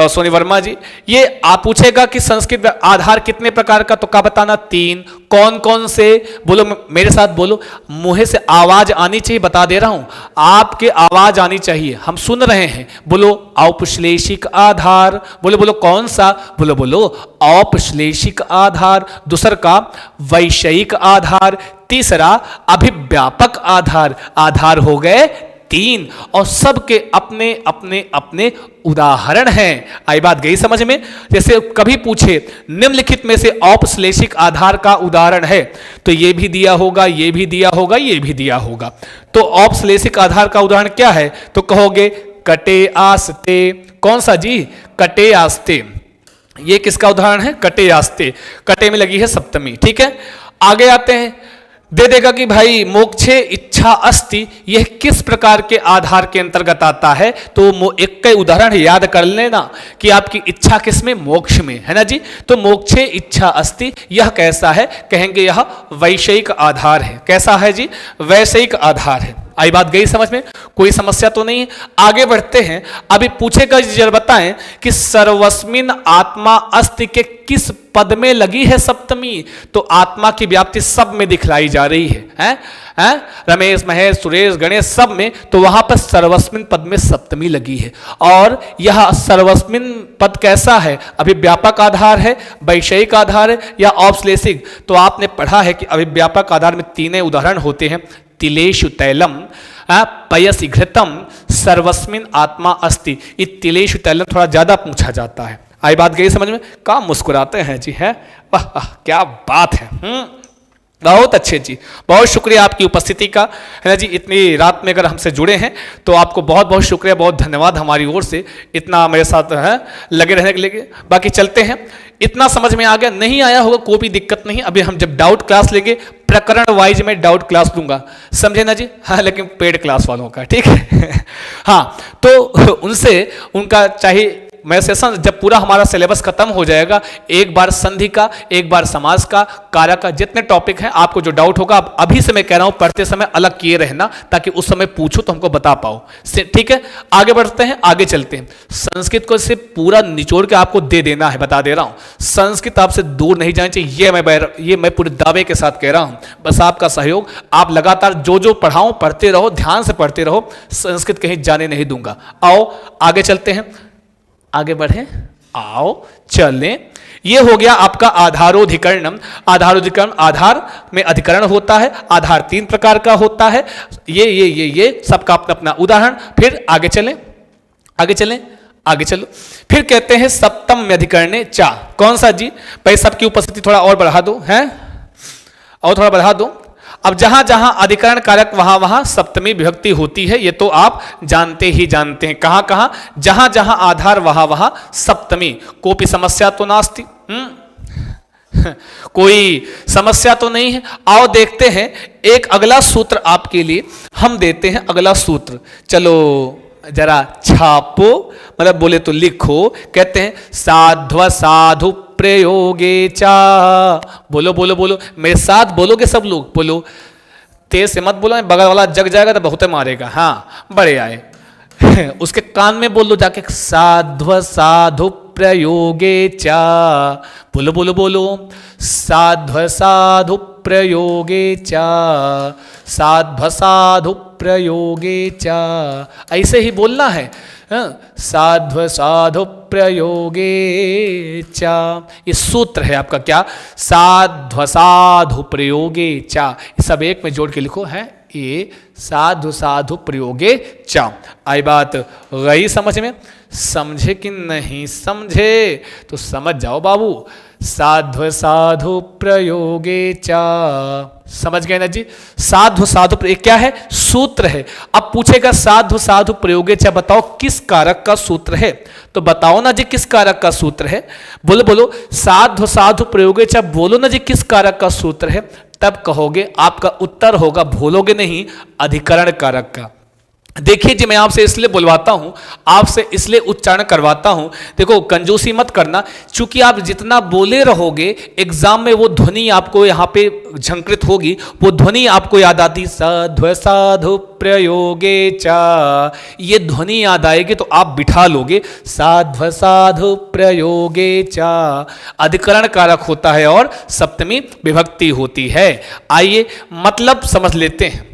सोनी वर्मा जी, ये आप पूछेगा कि संस्कृत आधार कितने प्रकार का, तो क्या बताना, 3। कौन कौन से, बोलो मेरे साथ बोलो, मुंह से आवाज आनी चाहिए, बता दे रहा हूं, आपके आवाज आनी चाहिए, हम सुन रहे हैं। बोलो औपश्लेषिक आधार, बोलो बोलो कौन सा, बोलो बोलो औपश्लेषिक आधार। दूसरा का वैषयिक आधार। तीसरा अभिव्यापक आधार। आधार हो गए 3 और सबके अपने अपने अपने उदाहरण हैं। आई बात गई समझ में। जैसे कभी पूछे निम्नलिखित में से औपश्लेषिक आधार का उदाहरण है, तो ये भी दिया होगा, ये भी दिया होगा, ये भी दिया होगा। तो औपश्लेषिक आधार का उदाहरण क्या है, तो कहोगे कटे आस्ते। कौन सा जी, कटे आस्ते। ये किसका उदाहरण है, कटे आस्ते। कटे में लगी है सप्तमी, ठीक है। आगे आते हैं, दे देगा कि भाई मोक्षे इच्छा अस्ति, यह किस प्रकार के आधार के अंतर्गत आता है, तो एक का उदाहरण याद कर लेना कि आपकी इच्छा किस में, मोक्ष में, है ना जी। तो मोक्षे इच्छा अस्ति, यह कैसा है, कहेंगे यह वैषयिक आधार है। कैसा है जी, वैषयिक आधार है। आई बात गई समझ में, कोई समस्या तो नहीं है। आगे बढ़ते हैं। अभी पूछेगा जरा बताएं कि सर्वस्मिन आत्मा अस्ति के किस पद में लगी है सप्तमी, तो आत्मा की व्याप्ति सब में दिखलाई जा रही है? रमेश, महेश, सुरेश, गणेश सब में, तो वहां पर सर्वस्मिन पद में सप्तमी लगी है। और यह सर्वस्मिन पद कैसा है, अभिव्यापक आधार है, वैषयिक आधार है या औपश्लेषिक। तो आपने पढ़ा है कि अभिव्यापक आधार में 3 उदाहरण होते हैं, तिलेषु तैलम, पयसि घृतम, सर्वस्मिन आत्मा अस्ति। ये तिलेषु तैलम थोड़ा ज्यादा पूछा जाता है। आई बात गई समझ में, क्या मुस्कुराते हैं जी, है वाह क्या बात है। बहुत अच्छे जी, बहुत शुक्रिया आपकी उपस्थिति का, है ना जी। इतनी रात में अगर हमसे जुड़े हैं तो आपको बहुत बहुत शुक्रिया, बहुत धन्यवाद हमारी ओर से, इतना मेरे साथ है लगे रहने के लिए। बाकी चलते हैं। इतना समझ में आ गया, नहीं आया होगा कोई भी दिक्कत नहीं। अभी हम जब डाउट क्लास लेंगे, प्रकरण वाइज में डाउट क्लास दूंगा, समझे ना जी। हाँ, लेकिन पेड क्लास वालों का, ठीक है। हाँ, तो उनसे उनका चाहिए, मैं सेशन जब पूरा हमारा सिलेबस खत्म हो जाएगा, एक बार संधि का, एक बार समास का, कारक का, जितने टॉपिक हैं, आपको जो डाउट होगा अभी से मैं कह रहा हूं पढ़ते समय अलग किए रहना, ताकि उस समय पूछो तो हमको बता पाओ, ठीक है। आगे बढ़ते हैं, आगे चलते हैं। संस्कृत को से पूरा निचोड़ के आपको दे देना है, बता दे रहा हूं। संस्कृत आपसे दूर नहीं जानी चाहिए, ये मैं पूरे दावे के साथ कह रहा हूं। बस आपका सहयोग, आप लगातार जो जो पढ़ाऊं पढ़ते रहो, ध्यान से पढ़ते रहो, संस्कृत कहीं जाने नहीं दूंगा। आओ आगे चलते हैं, आगे बढ़े, आओ चलें। ये हो गया आपका आधारोधिकरणम। आधारोधिकरण, आधार में अधिकरण होता है, आधार 3 प्रकार का होता है। ये सबका अपना अपना उदाहरण। फिर आगे चलें, आगे चलें, आगे चलो। फिर कहते हैं सप्तम में अधिकरणे चा। कौन सा जी, भाई सबकी उपस्थिति थोड़ा और बढ़ा दो, है और थोड़ा बढ़ा दो। अब जहां जहां अधिकरण कारक वहां वहां सप्तमी विभक्ति होती है, ये तो आप जानते ही जानते हैं। कहां कहां, जहां जहां आधार वहां वहां सप्तमी। कोई समस्या तो नास्ति, कोई समस्या तो नहीं है। आओ देखते हैं एक अगला सूत्र आपके लिए हम देते हैं। अगला सूत्र चलो जरा छापो, मतलब बोले तो लिखो। कहते हैं साध्व साधु प्रयोगे चा। बोलो बोलो बोलो, मेरे साथ बोलोगे सब लोग, बोलो तेज से मत बोलो, बगल वाला जग जाएगा तो बहुत मारेगा। हाँ, बड़े आए उसके कान में बोल दो जाके, साध्व साधु प्रयोगे चा। बोलो बोलो बोलो, साध्व साधु प्रयोगे चा, साध्व साधु प्रयोगे चा। ऐसे ही बोलना है, साध्व साधु प्रयोगे चा। ये सूत्र है आपका क्या, साध्व साधु प्रयोगे चा। सब एक में जोड़ के लिखो, है ये साधु साधु प्रयोगे चा। आई बात गई समझ में? समझे कि नहीं समझे तो समझ जाओ बाबू। साध्व साधु प्रयोगे चा, समझ गए ना जी। साधु साधु क्या है, सूत्र है। अब पूछेगा साधु साधु प्रयोगे चा, बताओ किस कारक का सूत्र है। तो बताओ ना जी किस कारक का सूत्र है। बोलो बोलो, साधु साधु प्रयोगे चा, बोलो ना जी किस कारक का सूत्र है। तब कहोगे, आपका उत्तर होगा, भूलोगे नहीं, अधिकरण कारक का। देखिए जी, मैं आपसे इसलिए बुलवाता हूं, आपसे इसलिए उच्चारण करवाता हूं। देखो, कंजूसी मत करना, क्योंकि आप जितना बोले रहोगे एग्जाम में वो ध्वनि आपको यहां पे झंकृत होगी, वो ध्वनि आपको याद आती, साध्व साधु प्रयोगे चा, ये ध्वनि याद आएगी तो आप बिठा लोगे, साध्व साधु प्रयोगे चा। अधिकरण कारक होता है और सप्तमी विभक्ति होती है। आइए मतलब समझ लेते हैं।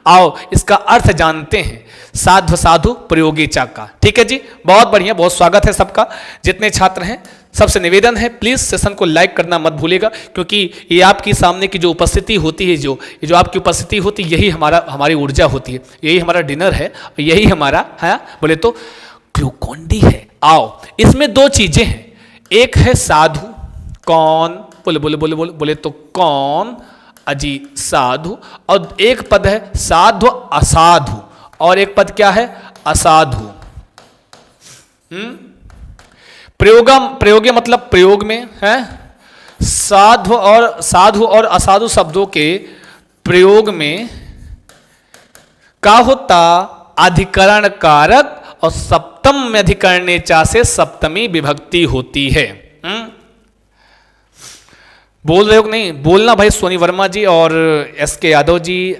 आओ इसका अर्थ जानते हैं, साध्व साधु प्रयोगी चा का। ठीक है जी, बहुत बढ़िया, बहुत स्वागत है सबका। जितने छात्र हैं सबसे निवेदन है, प्लीज सेशन को लाइक करना मत भूलिएगा, क्योंकि ये आपकी सामने की जो उपस्थिति होती है, जो आपकी उपस्थिति होती है, यही हमारी ऊर्जा होती है, यही हमारा डिनर है, यही हमारा है बोले तो ग्लूकोन डी है। आओ, इसमें दो चीजें हैं, एक है साधु, कौन बोले बोले बोले बोले बोले तो कौन अजी साधु, और एक पद है साधु असाधु, और एक पद क्या है असाधु। प्रयोगे मतलब प्रयोग में है, साधु और असाधु शब्दों के प्रयोग में का होता अधिकरण कारक, और सप्तम में अधिकरणे चा से सप्तमी विभक्ति होती है। बोल रहे हो कि नहीं? बोलना भाई। सोनी वर्मा जी और एस के यादव जी,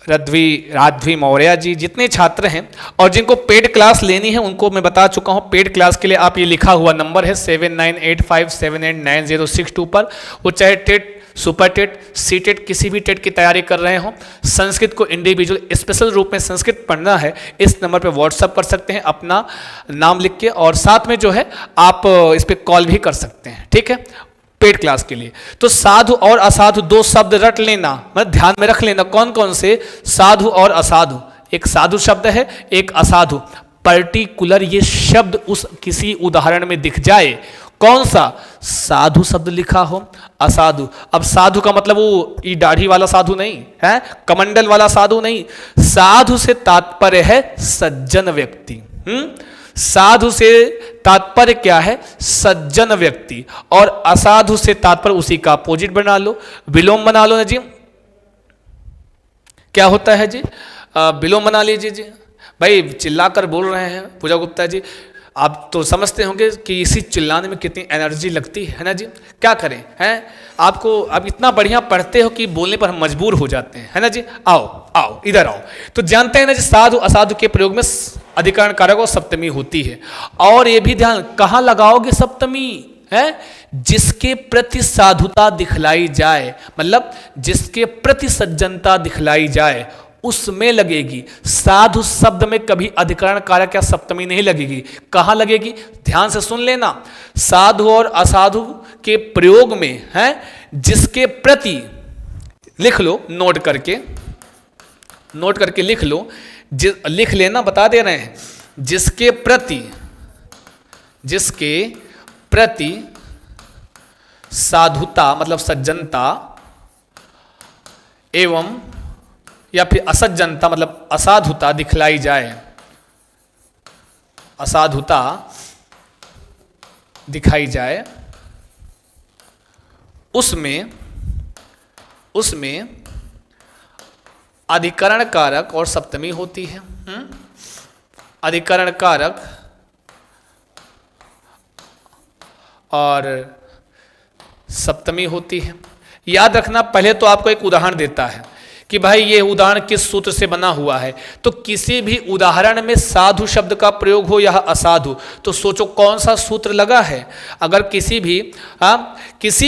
राध्वी मौर्य जी, जितने छात्र हैं और जिनको पेड क्लास लेनी है उनको मैं बता चुका हूं, पेड क्लास के लिए आप ये लिखा हुआ नंबर है 7985789062 पर, वो चाहे TET, super TET, C TET, किसी भी टेट की तैयारी कर रहे हो, संस्कृत को इंडिविजुअल स्पेशल रूप में संस्कृत पढ़ना है, इस नंबर पर व्हाट्सअप कर सकते हैं अपना नाम लिख के, और साथ में जो है आप इस पर कॉल भी कर सकते हैं। ठीक है, पेड क्लास के लिए। तो साधु और असाधु दो शब्द रट लेना, मतलब ध्यान में रख लेना, कौन कौन से, साधु और असाधु। एक साधु शब्द है, एक असाधु। पर्टिकुलर ये शब्द उस किसी उदाहरण में दिख जाए, कौन सा, साधु शब्द लिखा हो, असाधु। अब साधु का मतलब वो ये दाढ़ी वाला साधु नहीं है, कमंडल वाला साधु नहीं, साधु से तात्पर्य है सज्जन व्यक्ति। साधु से तात्पर्य क्या है, सज्जन व्यक्ति, और असाधु से तात्पर्य उसी का अपोजिट बना लो, विलोम बना लो ना जी। क्या होता है जी, विलोम बना लीजिए जी। भाई चिल्लाकर बोल रहे हैं पूजा गुप्ता जी, आप तो समझते होंगे कि इसी चिल्लाने में कितनी एनर्जी लगती है ना जी। क्या करें, हैं आपको, अब इतना बढ़िया पढ़ते हो कि बोलने पर हम मजबूर हो जाते हैं, है ना जी। आओ आओ इधर आओ। तो जानते हैं ना जी, साधु असाधु के प्रयोग में अधिकरण कारक और सप्तमी होती है। और ये भी ध्यान, कहाँ लगाओगे सप्तमी, है जिसके प्रति साधुता दिखलाई जाए, मतलब जिसके प्रति सज्जनता दिखलाई जाए उसमें लगेगी। साधु शब्द में कभी अधिकरण कारक या सप्तमी नहीं लगेगी। कहां लगेगी, ध्यान से सुन लेना। साधु और असाधु के प्रयोग में है जिसके प्रति, लिख लो नोट करके लिख लो, लिख लेना, बता दे रहे हैं, जिसके प्रति साधुता मतलब सज्जनता एवं या फिर असज्जनता मतलब असाधुता दिखलाई जाए, असाधुता दिखाई जाए, उसमें अधिकरण कारक और सप्तमी होती है। अधिकरण कारक और सप्तमी होती है। याद रखना, पहले तो आपको एक उदाहरण देता है कि भाई ये उदाहरण किस सूत्र से बना हुआ है। तो किसी भी उदाहरण में साधु शब्द का प्रयोग हो या असाधु, तो सोचो कौन सा सूत्र लगा है। अगर किसी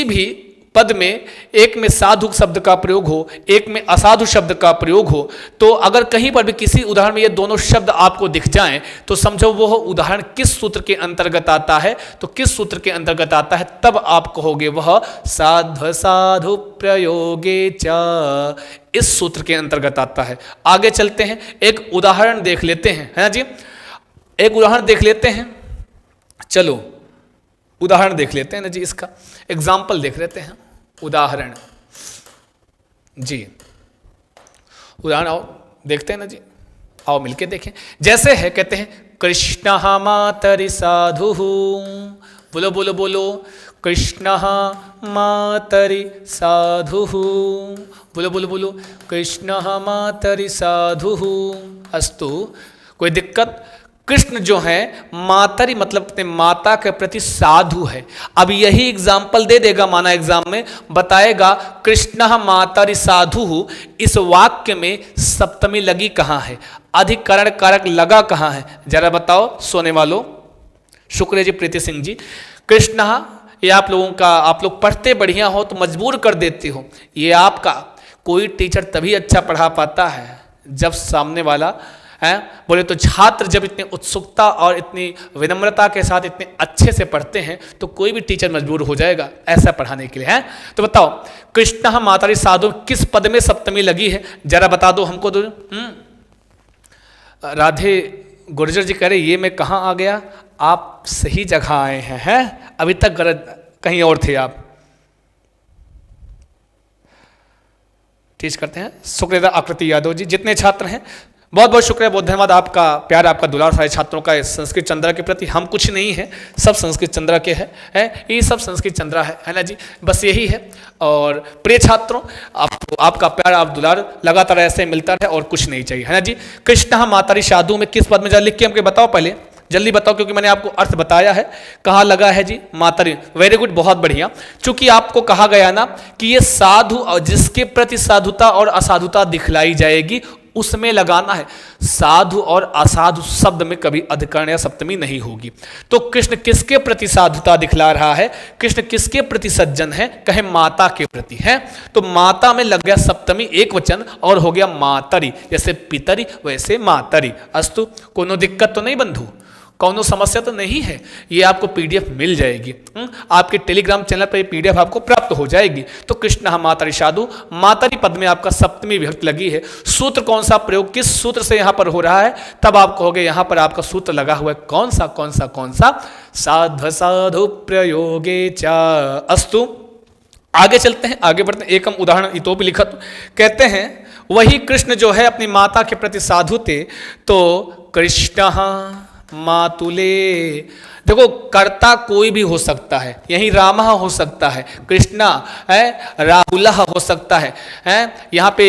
भी पद में एक में साधु शब्द का प्रयोग हो, एक में असाधु शब्द का प्रयोग हो, तो अगर कहीं पर भी किसी उदाहरण में ये दोनों शब्द आपको दिख जाएं, तो समझो वो उदाहरण किस सूत्र के अंतर्गत आता है। तो किस सूत्र के अंतर्गत आता है, तब आप कहोगे वह साध्व साधु प्रयोगे च, इस सूत्र के अंतर्गत आता है। आगे चलते हैं, एक उदाहरण देख लेते हैं, है ना जी। एक उदाहरण देख लेते हैं, चलो उदाहरण देख लेते हैं ना जी, इसका एग्जाम्पल देख लेते हैं। उदाहरण जी, उदाहरण आओ देखते हैं ना जी, आओ मिलके देखें। जैसे है, कहते हैं कृष्ण मातरि साधु, बोलो बोलो बोलो, कृष्ण मातरि साधु, बोलो बोलो बोलो, कृष्ण मातरि साधु। अस्तु, कोई दिक्कत? कृष्ण जो है मातरी मतलब अपने माता के प्रति साधु है। अब यही एग्जाम्पल दे देगा, माना एग्जाम में बताएगा कृष्ण मातरी साधु, इस वाक्य में सप्तमी लगी कहाँ है, अधिकरण कारक लगा कहाँ है, जरा बताओ सोने वालों। शुक्रिया जी प्रीति सिंह जी। कृष्ण, ये आप लोगों का, आप लोग पढ़ते बढ़िया हो तो मजबूर कर देते हो। ये आपका कोई टीचर तभी अच्छा पढ़ा पाता है जब सामने वाला है बोले तो छात्र जब इतनी उत्सुकता और इतनी विनम्रता के साथ इतने अच्छे से पढ़ते हैं तो कोई भी टीचर मजबूर हो जाएगा ऐसा पढ़ाने के लिए, है। तो बताओ कृष्ण मातारी साधु किस पद में सप्तमी लगी है, जरा बता दो हमको तो। राधे गुर्जर जी कह रहे ये मैं कहाँ आ गया, आप सही जगह आए हैं, अभी तक कहीं और थे आप। टीच करते हैं शुक्रिया आकृति यादव जी। जितने छात्र हैं बहुत बहुत शुक्रिया, बहुत धन्यवाद, आपका प्यार, आपका दुलार सारे छात्रों का संस्कृत चंद्रा के प्रति। हम कुछ नहीं है, सब संस्कृत चंद्रा के हैं, ये सब संस्कृत चंद्रा है ना जी, बस यही है। और प्रिय छात्रों, आपका प्यार, आप दुलार लगातार ऐसे मिलता रहे और कुछ नहीं चाहिए, है ना जी। कृष्ण मातारी साधु में किस पद में, जरा लिख के हमको बताओ, पहले जल्दी बताओ, क्योंकि मैंने आपको अर्थ बताया है। कहाँ लगा है जी, मातरी, वेरी गुड, बहुत बढ़िया। चूंकि आपको कहा गया ना कि ये साधु और जिसके प्रति साधुता और असाधुता दिखलाई जाएगी उसमें लगाना है। साधु और असाधु शब्द में कभी अधिकरण या सप्तमी नहीं होगी। तो कृष्ण किसके प्रति साधुता दिखला रहा है, कृष्ण किसके प्रति सज्जन है, कहे माता के प्रति है। तो माता में लग गया सप्तमी एक वचन और हो गया मातरी, जैसे पितरी वैसे मातरी। अस्तु, कोनो दिक्कत तो नहीं बंधु, कौनो समस्या तो नहीं है। ये आपको पीडीएफ मिल जाएगी, आपके टेलीग्राम चैनल पर ये पीडीएफ आपको प्राप्त हो जाएगी। तो कृष्ण मातरी साधु, मातरी पद में आपका सप्तमी विभक्ति लगी है। सूत्र कौन सा प्रयोग, किस सूत्र से यहां पर हो रहा है, तब आप कहोगे यहां पर आपका सूत्र लगा हुआ है कौन सा कौन सा कौन सा, साध साधु प्रयोगे चा। अस्तु, आगे चलते हैं, आगे बढ़ते हैं। एकम उदाहरण इतोपि लिखत, कहते हैं वही कृष्ण जो है अपनी माता के प्रति साधु थे। तो कृष्ण मातुले, देखो कर्ता कोई भी हो सकता है, यही राम हो सकता है, कृष्णा है, राहुल हो सकता है, यहाँ पे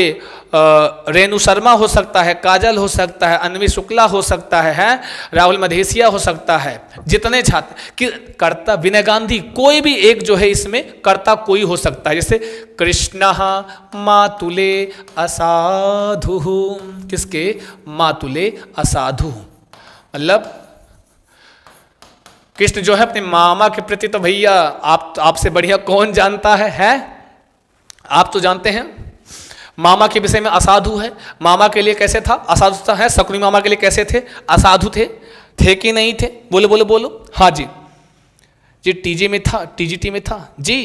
रेणु शर्मा हो सकता है, काजल हो सकता है, अन्वी शुक्ला हो सकता है, राहुल मधेसिया हो सकता है। जितने छात्र कि कर्ता, विनय गांधी, कोई भी एक जो है इसमें कर्ता कोई हो सकता है। जैसे कृष्ण मातुले असाधु, किसके, मातुले असाधु, मतलब कृष्ण जो है अपने मामा के प्रति, तो भैया आपसे बढ़िया कौन जानता है? आप तो जानते हैं मामा के विषय में, असाधु है, मामा के लिए कैसे था, असाधुता है। शकुनी मामा के लिए कैसे थे, असाधु थे कि नहीं थे, बोलो बोलो बोलो। हाँ जी जी, टीजी में था, टीजीटी में था जी।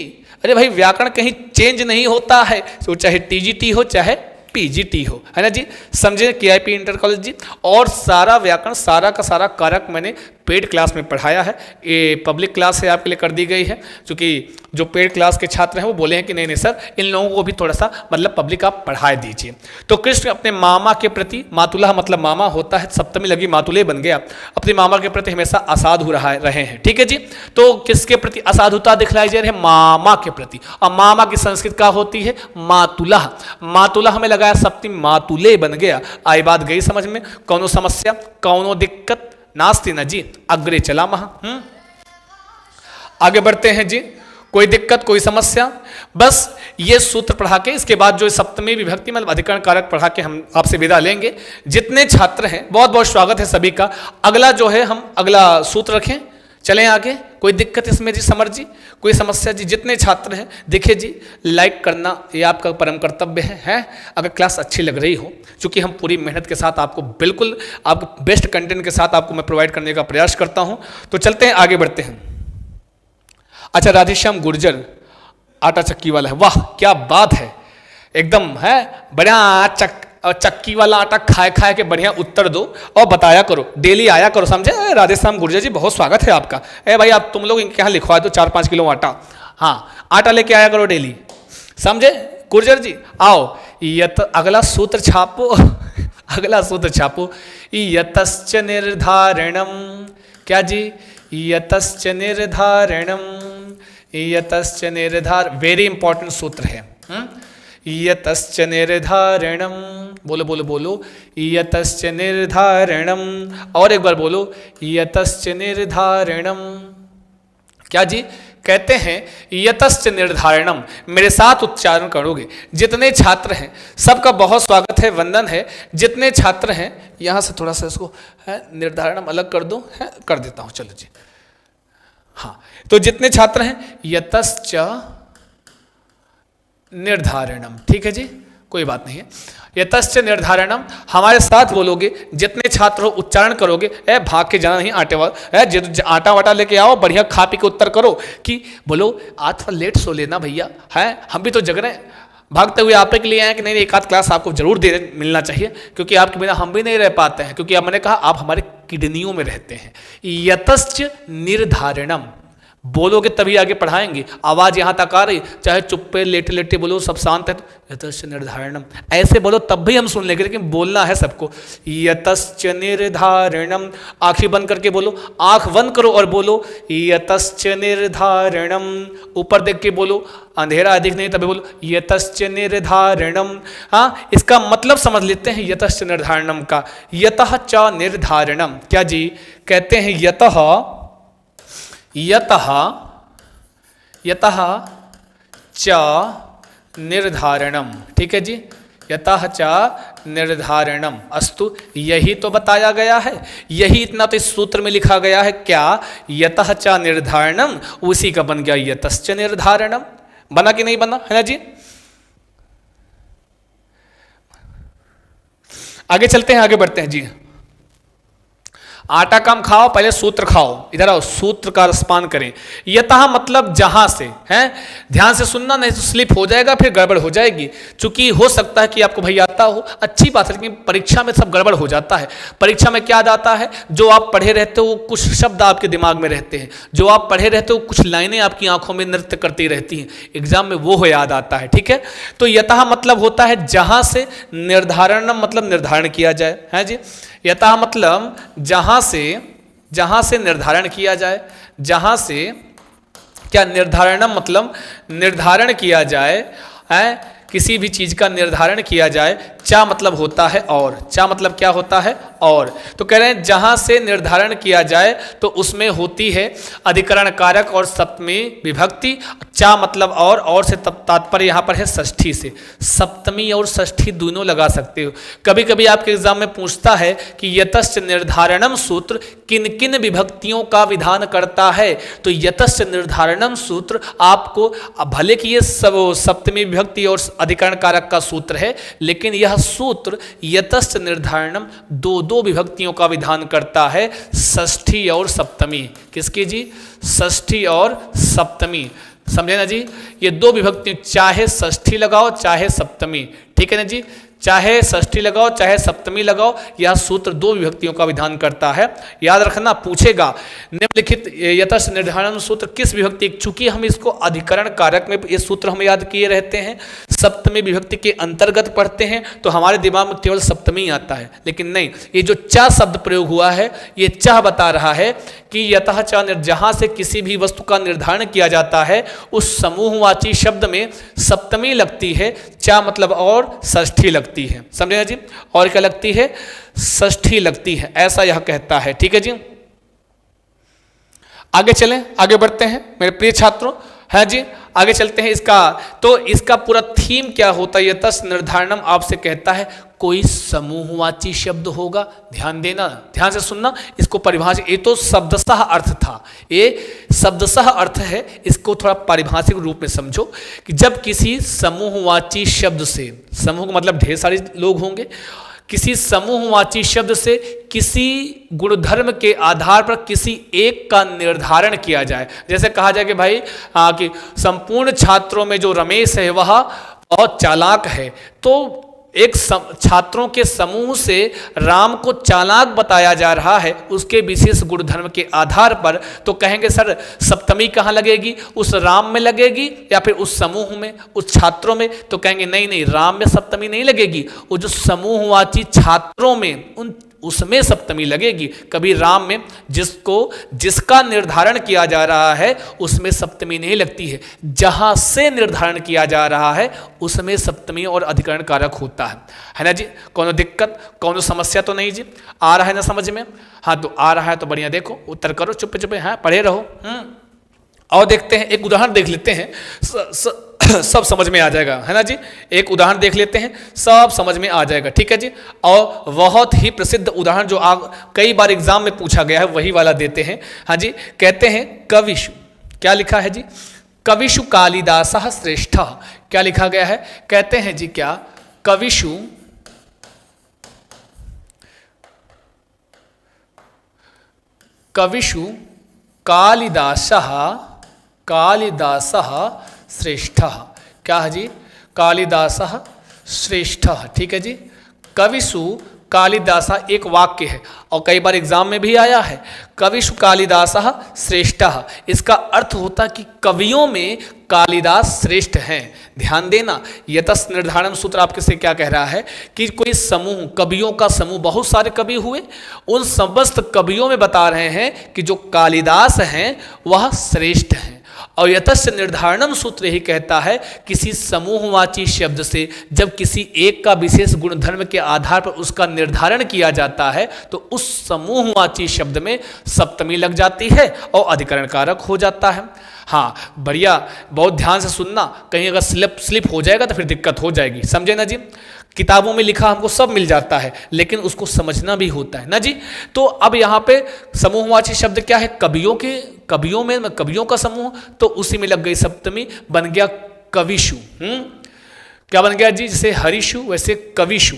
अरे भाई व्याकरण कहीं चेंज नहीं होता है, तो चाहे टीजीटी हो चाहे पीजीटी हो, है ना जी, समझे, केआईपी इंटर कॉलेज जी। और सारा व्याकरण, सारा का सारा कारक मैंने पेड क्लास में पढ़ाया है, ये पब्लिक क्लास है आपके लिए कर दी गई है, क्योंकि जो पेड क्लास के छात्र हैं वो बोले हैं कि नहीं नहीं सर, इन लोगों को भी थोड़ा सा मतलब पब्लिक आप पढ़ा दीजिए। तो कृष्ण अपने मामा के प्रति, मातुला मतलब मामा होता है, सप्तमी लगी मातुले बन गया, अपने मामा के प्रति हमेशा असाधु रहे हैं, ठीक है जी। तो किसके प्रति असाधुता दिखलाई जा रही है, मामा के प्रति। और मामा की संस्कृत क्या होती है, मातुला, मातुला हमें लगाया सप्तमी, मातुले बन गया। आई बात गई समझ में, कौनो समस्या, कौनो दिक्कत नास्ती न जी, अग्रे चला महा। आगे बढ़ते हैं जी, कोई दिक्कत कोई समस्या, बस ये सूत्र पढ़ा के इसके बाद जो सप्तमी विभक्ति मतलब अधिकरण कारक पढ़ा के हम आपसे विदा लेंगे। जितने छात्र हैं बहुत बहुत स्वागत है सभी का। अगला जो है हम अगला सूत्र रखें, चलें आगे। कोई दिक्कत इसमें जी, समर जी, कोई समस्या जी? जितने छात्र हैं देखिए जी, लाइक करना ये आपका परम कर्तव्य है। अगर क्लास अच्छी लग रही हो, क्योंकि हम पूरी मेहनत के साथ आपको बिल्कुल आपको बेस्ट कंटेंट के साथ आपको मैं प्रोवाइड करने का प्रयास करता हूं। तो चलते हैं आगे बढ़ते हैं। अच्छा, राधेश्याम गुर्जर आटा चक्की वाला है, वाह क्या बात है, एकदम है बढ़िया। चक्की वाला आटा खाए खाए के बढ़िया उत्तर दो और बताया करो, डेली आया करो, समझे? राधेश्याम गुर्जर जी बहुत स्वागत है आपका। भाई आप तुम लोग इनके यहाँ लिखवा दो 4-5 किलो आटा, हाँ आटा लेके आया करो डेली, समझे गुर्जर जी? आओ यत अगला सूत्र छापो अगला सूत्र छापो, यतश्च निर्धारणम, क्या जी? यतश्च निर्धारणम, यतश्च निर्धार, वेरी इंपॉर्टेंट सूत्र है। यतश्च निर्धारणम, बोलो बोलो बोलो, यतश्च निर्धारणम, और एक बार बोलो, यतश्च निर्धारणम। क्या जी? कहते हैं यतश्च निर्धारणम, मेरे साथ उच्चारण करोगे। जितने छात्र हैं सबका बहुत स्वागत है, वंदन है। जितने छात्र हैं, यहां से थोड़ा सा इसको है निर्धारणम अलग कर दो, है कर देता हूं, चलो जी। हाँ, तो जितने छात्र हैं यतश्च निर्धारणम, ठीक है जी, कोई बात नहीं है। यतश्च निर्धारणम हमारे साथ बोलोगे, जितने छात्र हो उच्चारण करोगे। भाग के जाना नहीं, आटे वाला आटा वाटा लेके आओ, बढ़िया खा पी के उत्तर करो कि बोलो आज थोड़ा लेट सो लेना भैया, है हम भी तो जग रहे हैं। भागते हुए आप के लिए आए कि नहीं, एक आध क्लास आपको जरूर मिलना चाहिए, क्योंकि आपके बिना हम भी नहीं रह पाते हैं, क्योंकि अब मैंने कहा आप हमारे किडनियों में रहते हैं। यतश्च निर्धारणम बोलोगे तभी आगे पढ़ाएंगे। आवाज यहां तक आ रही, चाहे चुप्पे लेटे लेटे बोलो, सब शांत है, तो यतश्च निर्धारणम ऐसे बोलो तब भी हम सुन लेंगे, लेकिन बोलना है सबको। यतश्च निर्धारणम, आंखें बंद करके बोलो, आंख बंद करो और बोलो यतश्च निर्धारणम। ऊपर देख के बोलो, अंधेरा अधिक नहीं तभी बोलो यतश्च निर्धारणम। हाँ, इसका मतलब समझ लेते हैं यतश्च निर्धारणम का। यतः च निर्धारणम, क्या जी? कहते हैं यतः यतः यतः च निर्धारणम, ठीक है जी, यतः च निर्धारणम। अस्तु, यही तो बताया गया है, यही इतना तो इस सूत्र में लिखा गया है। क्या? यतः च निर्धारणम, उसी का बन गया यतश्च निर्धारणम। बना कि नहीं बना, है ना जी? आगे चलते हैं, आगे बढ़ते हैं जी। आटा कम खाओ, पहले सूत्र खाओ। इधर आओ, सूत्र का रसपान करें। यतः मतलब जहां से, हैं ध्यान से सुनना, नहीं तो स्लिप हो जाएगा, फिर गड़बड़ हो जाएगी। चूंकि हो सकता है कि आपको भाई आता हो, अच्छी बात है, लेकिन परीक्षा में सब गड़बड़ हो जाता है। परीक्षा में क्या आता है, जो आप पढ़े रहते हो कुछ शब्द आपके दिमाग में रहते हैं, जो आप पढ़े रहते हो कुछ लाइनें आपकी आंखों में नृत्य करती रहती हैं, एग्जाम में वो याद आता है, ठीक है। तो यतः मतलब होता है जहां से, निर्धारण मतलब निर्धारण किया जाए, है जी। यतः मतलब जहां से निर्धारण किया जाए, जहां से क्या, निर्धारणम मतलब निर्धारण किया जाए, है किसी भी चीज का निर्धारण किया जाए। चा मतलब होता है और, चा मतलब क्या होता है और, तो कह रहे हैं जहां से निर्धारण किया जाए तो उसमें होती है अधिकरण कारक और सप्तमी विभक्ति। चा मतलब और से तात्पर्य यहां पर है षष्ठी से। सप्तमी और षष्ठी दोनों लगा सकते हो। कभी कभी आपके एग्जाम में पूछता है कि यतश्च निर्धारणम सूत्र किन किन विभक्तियों का विधान करता है, तो यतश्च निर्धारणम सूत्र आपको, भले कि ये सब सप्तमी विभक्ति और अधिकरण कारक का सूत्र है, लेकिन यह सूत्र यतश्च निर्धारणम दो विभक्तियों का विधान करता है, षष्ठी और सप्तमी। किसकी जी? षष्ठी और सप्तमी, समझे ना जी। ये दो विभक्ति, चाहे षष्ठी लगाओ चाहे सप्तमी, ठीक है ना जी, चाहे षष्ठी लगाओ चाहे सप्तमी लगाओ, यह सूत्र दो विभक्तियों का विधान करता है। याद रखना, पूछेगा निम्नलिखित यतश्च निर्धारण सूत्र किस विभक्ति, चूंकि हम इसको अधिकरण कारक में ये सूत्र हम याद किए रहते हैं, सप्तमी विभक्ति के अंतर्गत पढ़ते हैं, तो हमारे दिमाग में केवल सप्तमी आता है। लेकिन नहीं, ये जो च शब्द प्रयोग हुआ है, ये च बता रहा है कि यतः च, जहां से किसी भी वस्तु का निर्धारण किया जाता है उस समूहवाची शब्द में सप्तमी लगती है, च मतलब और, षष्ठी लगती है, समझे ना जी। और क्या लगती है? षष्ठी लगती है, ऐसा यह कहता है, ठीक है जी। आगे चलें, आगे बढ़ते हैं मेरे प्रिय छात्रों, है जी। आगे चलते हैं। इसका पूरा थीम क्या होता है? यतश्च निर्धारणम आपसे कहता है कोई समूहवाची शब्द होगा। ध्यान देना, ध्यान से सुनना, इसको परिभाषित, ये तो शब्दशः अर्थ था, ये शब्दशः अर्थ है, इसको थोड़ा पारिभाषिक रूप में समझो कि जब किसी समूहवाची शब्द से, समूह का मतलब ढेर सारे लोग होंगे, किसी समूहवाची शब्द से किसी गुणधर्म के आधार पर किसी एक का निर्धारण किया जाए। जैसे कहा जाए कि भाई कि संपूर्ण छात्रों में जो रमेश है वह बहुत चालाक है, तो एक छात्रों के समूह से राम को चालाक बताया जा रहा है उसके विशेष गुणधर्म के आधार पर, तो कहेंगे सर सप्तमी कहाँ लगेगी, उस राम में लगेगी या फिर उस समूह में, उस छात्रों में? तो कहेंगे नहीं नहीं, राम में सप्तमी नहीं लगेगी, वो जो समूहवाची छात्रों में, उन उसमें सप्तमी लगेगी। कभी राम में जिसका निर्धारण किया जा रहा है उसमें सप्तमी नहीं लगती है, जहां से निर्धारण किया जा रहा है उसमें सप्तमी और अधिकरण कारक होता है ना जी। कोनो दिक्कत, कोनो समस्या तो नहीं जी? आ रहा है ना समझ में? हाँ, तो आ रहा है तो बढ़िया, देखो उत्तर करो, चुप चुप हाँ पढ़े रहो। और देखते हैं, एक उदाहरण देख लेते हैं, सब समझ में आ जाएगा, है ना जी। एक उदाहरण देख लेते हैं, सब समझ में आ जाएगा, ठीक है जी। और बहुत ही प्रसिद्ध उदाहरण जो कई बार एग्जाम में पूछा गया है वही वाला देते हैं। हाँ जी, कहते हैं कविषु, क्या लिखा है जी? कविषु कालिदासः श्रेष्ठः। क्या लिखा गया है? कहते हैं जी क्या? कविषु कालिदासः श्रेष्ठः। क्या है जी? कालिदासः श्रेष्ठः, ठीक है जी। कविषु कालिदासः एक वाक्य है और कई बार एग्जाम में भी आया है। कविषु कालिदासः श्रेष्ठः, इसका अर्थ होता है कि कवियों में कालिदास श्रेष्ठ हैं। ध्यान देना, यतस् निर्धारण सूत्र आपके से क्या कह रहा है कि कोई समूह, कवियों का समूह, बहुत सारे कवि हुए, उन समस्त कवियों में बता रहे हैं कि जो कालिदास हैं वह श्रेष्ठ हैं। और यतस्य निर्धारणम सूत्र ही कहता है किसी समूहवाची शब्द से जब किसी एक का विशेष गुणधर्म के आधार पर उसका निर्धारण किया जाता है तो उस समूहवाची शब्द में सप्तमी लग जाती है और अधिकरण कारक हो जाता है। हाँ बढ़िया, बहुत ध्यान से सुनना, कहीं अगर स्लिप हो जाएगा तो फिर दिक्कत हो जाएगी, समझे ना जी। किताबों में लिखा हमको सब मिल जाता है लेकिन उसको समझना भी होता है ना जी। तो अब यहाँ पे समूहवाची शब्द क्या है? कवियों में कवियों का समूह, तो उसी में लग गई सप्तमी, बन गया कविषु। क्या बन गया जी? जैसे हरिषु वैसे कविषु।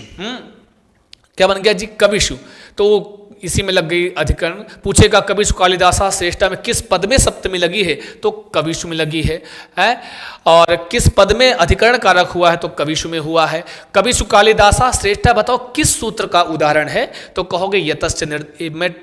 क्या बन गया जी? कविषु। तो इसी में लग गई अधिकरण। पूछेगा कविषु कालिदासः श्रेष्ठः में किस पद में सप्तमी लगी है? तो कविषु में लगी है। और किस पद में अधिकरण कारक हुआ है? तो कविषु में हुआ है। कविषु कालिदासः श्रेष्ठः बताओ किस सूत्र का उदाहरण है? तो कहोगे यतस्य। मैं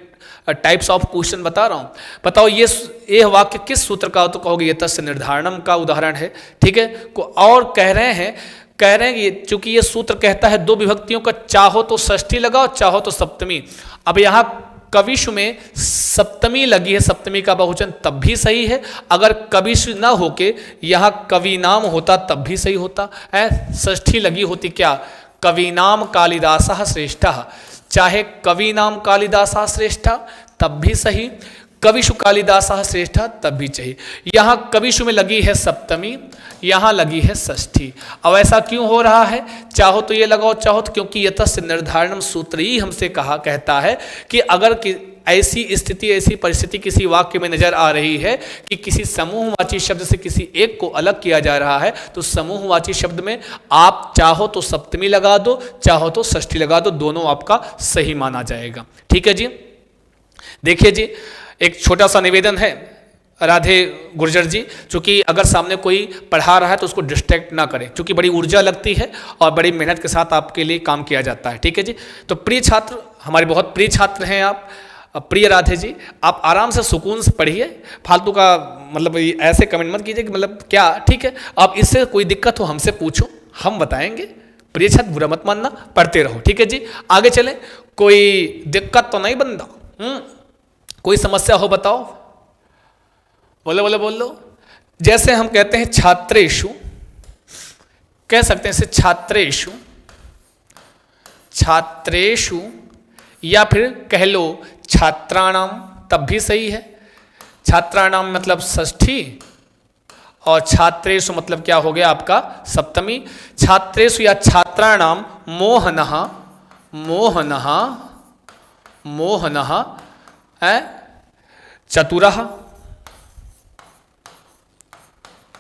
टाइप्स ऑफ क्वेश्चन बता रहा हूँ, बताओ ये वाक्य किस सूत्र का हो? तो कहोगे यतस्य निर्धारणम का उदाहरण है, ठीक है। और कह रहे हैं कि चूंकि ये सूत्र कहता है दो विभक्तियों का, चाहो तो षष्ठी लगाओ चाहो तो सप्तमी। अब यहाँ कविषु में सप्तमी लगी है, सप्तमी का बहुवचन, तब भी सही है। अगर कविषु ना होके यहाँ कविनाम होता तब भी सही होता है। षष्ठी लगी होती क्या? कविनाम कालिदासः श्रेष्ठः। चाहे कविनाम कालिदासः श्रेष्ठः तब भी सही, कविषु कालिदासः श्रेष्ठः तब भी चाहिए। यहाँ कविषु में लगी है सप्तमी, यहाँ लगी है षष्ठी। अब ऐसा क्यों हो रहा है? चाहो तो ये लगाओ चाहो तो, क्योंकि यतस्य निर्धारणम सूत्र ही हमसे कहता है कि अगर ऐसी स्थिति, ऐसी परिस्थिति किसी वाक्य में नजर आ रही है कि किसी समूहवाची शब्द से किसी एक को अलग किया जा रहा है, तो समूहवाची शब्द में आप चाहो तो सप्तमी लगा दो चाहो तो षष्ठी लगा दो, दोनों आपका सही माना जाएगा, ठीक है जी। देखिए जी, एक छोटा सा निवेदन है राधे गुर्जर जी, चूँकि अगर सामने कोई पढ़ा रहा है तो उसको डिस्ट्रैक्ट ना करें, क्योंकि बड़ी ऊर्जा लगती है और बड़ी मेहनत के साथ आपके लिए काम किया जाता है, ठीक है जी। तो प्रिय छात्र, हमारे बहुत प्रिय छात्र हैं आप, प्रिय राधे जी, आप आराम से सुकून से पढ़िए, फालतू का मतलब ऐसे कमेंट मत कीजिए कि मतलब क्या, ठीक है। आप इससे कोई दिक्कत हो हमसे पूछो, हम बताएंगे। प्रिय छात्र बुरा मत मानना, पढ़ते रहो, ठीक है जी। आगे चलें, कोई दिक्कत तो नहीं बंदा? कोई समस्या हो बताओ, बोलो बोलो बोलो। जैसे हम कहते हैं छात्रेषु, कह सकते हैं इसे छात्रेषु, या फिर कह लो छात्राणाम, तब भी सही है। छात्राणाम मतलब षष्ठी और छात्रेषु मतलब क्या हो गया आपका? सप्तमी। छात्रेषु या छात्राणाम मोहनः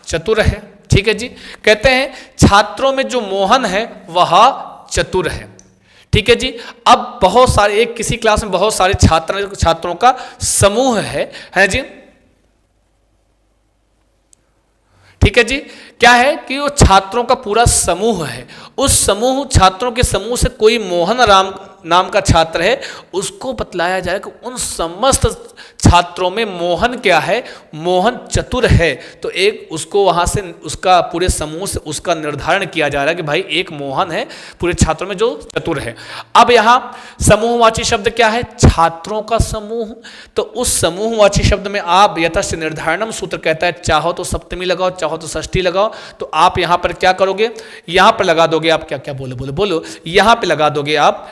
चतुर है, ठीक है जी। कहते हैं छात्रों में जो मोहन है वह चतुर है, ठीक है जी। अब बहुत सारे, एक किसी क्लास में बहुत सारे छात्रों का समूह है जी, ठीक है जी। क्या है कि वो छात्रों का पूरा समूह है, उस छात्रों के समूह से कोई मोहन राम नाम का छात्र है, उसको बतलाया जाए कि उन समस्त छात्रों में मोहन क्या है, मोहन चतुर है। तो एक उसको वहाँ से उसका पूरे समूह से उसका निर्धारण किया जा रहा है कि भाई एक मोहन है पूरे छात्रों में जो चतुर है। अब यहाँ समूहवाची शब्द क्या है, छात्रों का समूह। तो उस समूहवाची शब्द में आप यतस्य निर्धारणम सूत्र कहता है, चाहो तो सप्तमी लगाओ, चाहो तो षष्ठी लगाओ। तो आप यहाँ पर क्या करोगे, यहाँ पर लगा दोगे आप, क्या क्या बोलो बोलो बोलो, यहाँ पे लगा दोगे आप,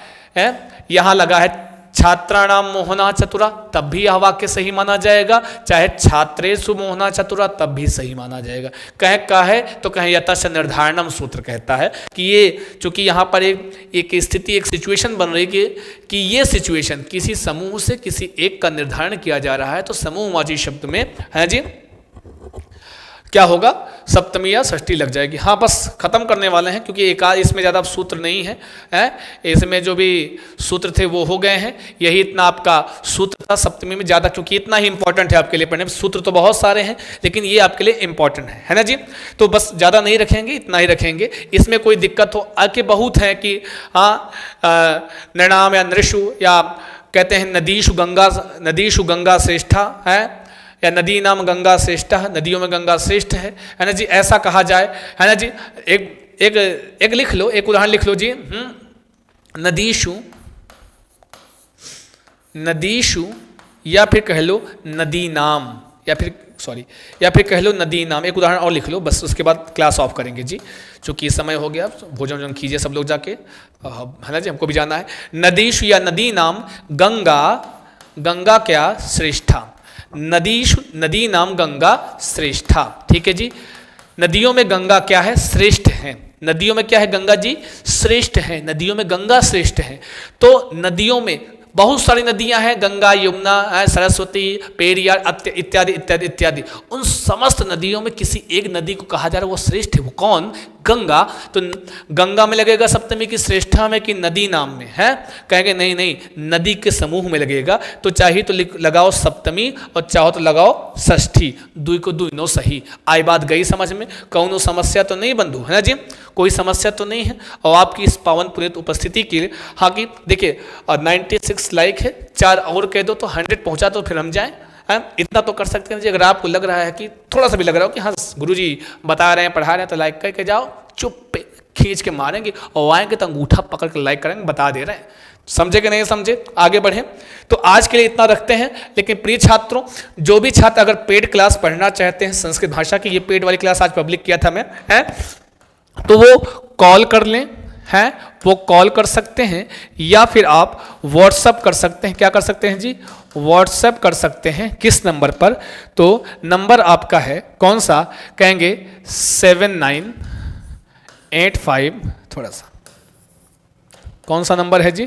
यहाँ लगा है छात्राणाम मोहना चतुरा, तब भी यह वाक्य सही माना जाएगा। चाहे छात्रेषु मोहना चतुरा, तब भी सही माना जाएगा। कहे तो कहे यतस्य निर्धारणम सूत्र कहता है कि ये चूंकि यहाँ पर एक स्थिति, एक सिचुएशन बन रही कि ये सिचुएशन किसी समूह से किसी एक का निर्धारण किया जा रहा है, तो समूहवाची शब्द में है जी क्या होगा, सप्तमी या षष्ठी लग जाएगी। हाँ बस खत्म करने वाले हैं, क्योंकि एक इसमें ज़्यादा सूत्र नहीं है, इसमें जो भी सूत्र थे वो हो गए हैं। यही इतना आपका सूत्र था सप्तमी में, ज़्यादा क्योंकि इतना ही इंपॉर्टेंट है आपके लिए पढ़ने में। सूत्र तो बहुत सारे हैं लेकिन ये आपके लिए इंपॉर्टेंट है ना जी। तो बस ज़्यादा नहीं रखेंगे, इतना ही रखेंगे। इसमें कोई दिक्कत हो आके बहुत है कि हाँ नृणाम या नृषु, या कहते हैं नदीषु गंगा श्रेष्ठा है, या नदी नाम गंगा श्रेष्ठ, नदियों में गंगा श्रेष्ठ है ना जी, ऐसा कहा जाए, है ना जी। एक लिख लो, एक उदाहरण लिख लो जी। नदीषु या फिर कह लो नदी नाम, या फिर कह लो नदी नाम। एक उदाहरण और लिख लो, बस उसके बाद क्लास ऑफ करेंगे जी, चूँकि समय हो गया। भोजन कीजिए सब लोग जाके, है ना जी, हमको भी जाना है। नदीषु या नदी नाम गंगा क्या श्रेष्ठा, नदी नाम गंगा श्रेष्ठा। ठीक है जी, नदियों में गंगा क्या है, श्रेष्ठ है। नदियों में क्या है, गंगा जी श्रेष्ठ है, नदियों में गंगा श्रेष्ठ है। तो नदियों में बहुत सारी नदियां हैं, गंगा, यमुना, सरस्वती, पेरियार इत्यादि इत्यादि इत्यादि। उन समस्त नदियों में किसी एक नदी को कहा जा रहा है वो श्रेष्ठ है, वो कौन, गंगा। तो गंगा में लगेगा सप्तमी की श्रेष्ठा में कि नदी नाम में है, कहेंगे नहीं नहीं नदी के समूह में लगेगा। तो चाहिए तो लगाओ सप्तमी और चाहो तो लगाओ षष्ठी, दुई को दुई नो सही। आई बात गई समझ में, कौनो समस्या तो नहीं बंधु, है ना जी, कोई समस्या तो नहीं है। और आपकी इस पावन पुनीत उपस्थिति के लिए, हाँ कि देखिए 96 लाइक है, 4 और कह दो तो 100 पहुंचा तो फिर हम जाएं। इतना तो कर सकते हैं जी। अगर आपको लग रहा है कि थोड़ा सा भी लग रहा हो कि हाँ गुरुजी बता रहे हैं, पढ़ा रहे हैं, तो लाइक करके जाओ, चुप पे खींच के मारेंगे और आएंगे तो अंगूठा पकड़ के लाइक करेंगे, बता दे रहे हैं। समझे कि नहीं समझे, आगे बढ़ें। तो आज के लिए इतना रखते हैं। लेकिन प्रिय छात्रों, जो भी छात्र अगर पेड क्लास पढ़ना चाहते हैं संस्कृत भाषा की, ये पेड वाली क्लास आज पब्लिक किया था मैं, है तो वो कॉल कर लें, हैं वो कॉल कर सकते हैं, या फिर आप व्हाट्सअप कर सकते हैं। क्या कर सकते हैं जी, व्हाट्सएप कर सकते हैं। किस नंबर पर, तो नंबर आपका है कौन सा, कहेंगे 7985, थोड़ा सा कौन सा नंबर है जी,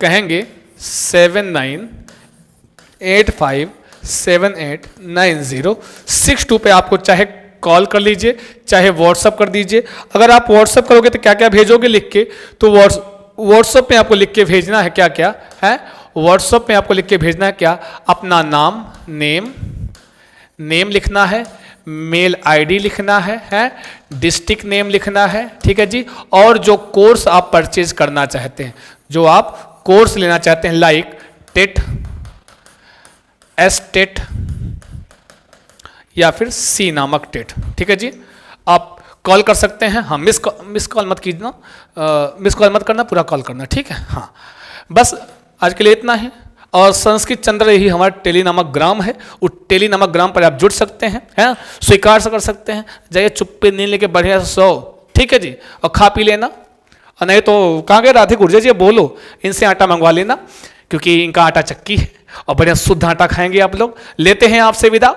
कहेंगे 7985789062 पे आपको चाहे कॉल कर लीजिए चाहे व्हाट्सअप कर दीजिए। अगर आप व्हाट्सअप करोगे तो क्या क्या भेजोगे लिख के, तो व्हाट्सअप में आपको लिख के भेजना है क्या क्या है, व्हाट्सअप में आपको लिख के भेजना है क्या, अपना नाम, नेम लिखना है, मेल आईडी लिखना है, डिस्ट्रिक्ट नेम लिखना है, ठीक है जी। और जो कोर्स आप परचेज करना चाहते हैं, जो आप कोर्स लेना चाहते हैं, लाइक टेट, एस-टेट या फिर सी नामक टेट, ठीक है जी। आप कॉल कर सकते हैं। हाँ मिस कॉल मत कीजना, मिस कॉल मत करना, पूरा कॉल करना, ठीक है। हाँ बस आज के लिए इतना ही। और संस्कृत चंद्र ही हमारा टेली नामक ग्राम है, उस टेली नामक ग्राम पर आप जुड़ सकते हैं, है स्वीकार से कर सकते हैं। जाइए चुप्पे नींद लेके बढ़िया से सो, ठीक है जी, और खा पी लेना। और नहीं तो कहाँ गए राधे गुर्जे जी, बोलो इनसे आटा मंगवा लेना, क्योंकि इनका आटा चक्की है और बढ़िया शुद्ध आटा खाएंगे आप लोग। लेते हैं आपसे विदा।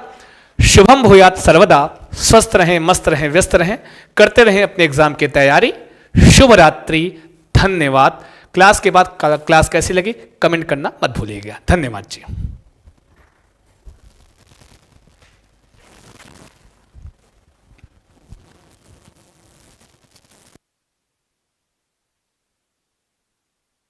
शुभम भूयात सर्वदा, स्वस्थ रहें, मस्त रहें, व्यस्त रहें, करते रहें अपने एग्जाम की तैयारी। शुभ रात्रि, धन्यवाद। क्लास के बाद क्लास कैसी लगी कमेंट करना मत भूलिएगा। धन्यवाद जी।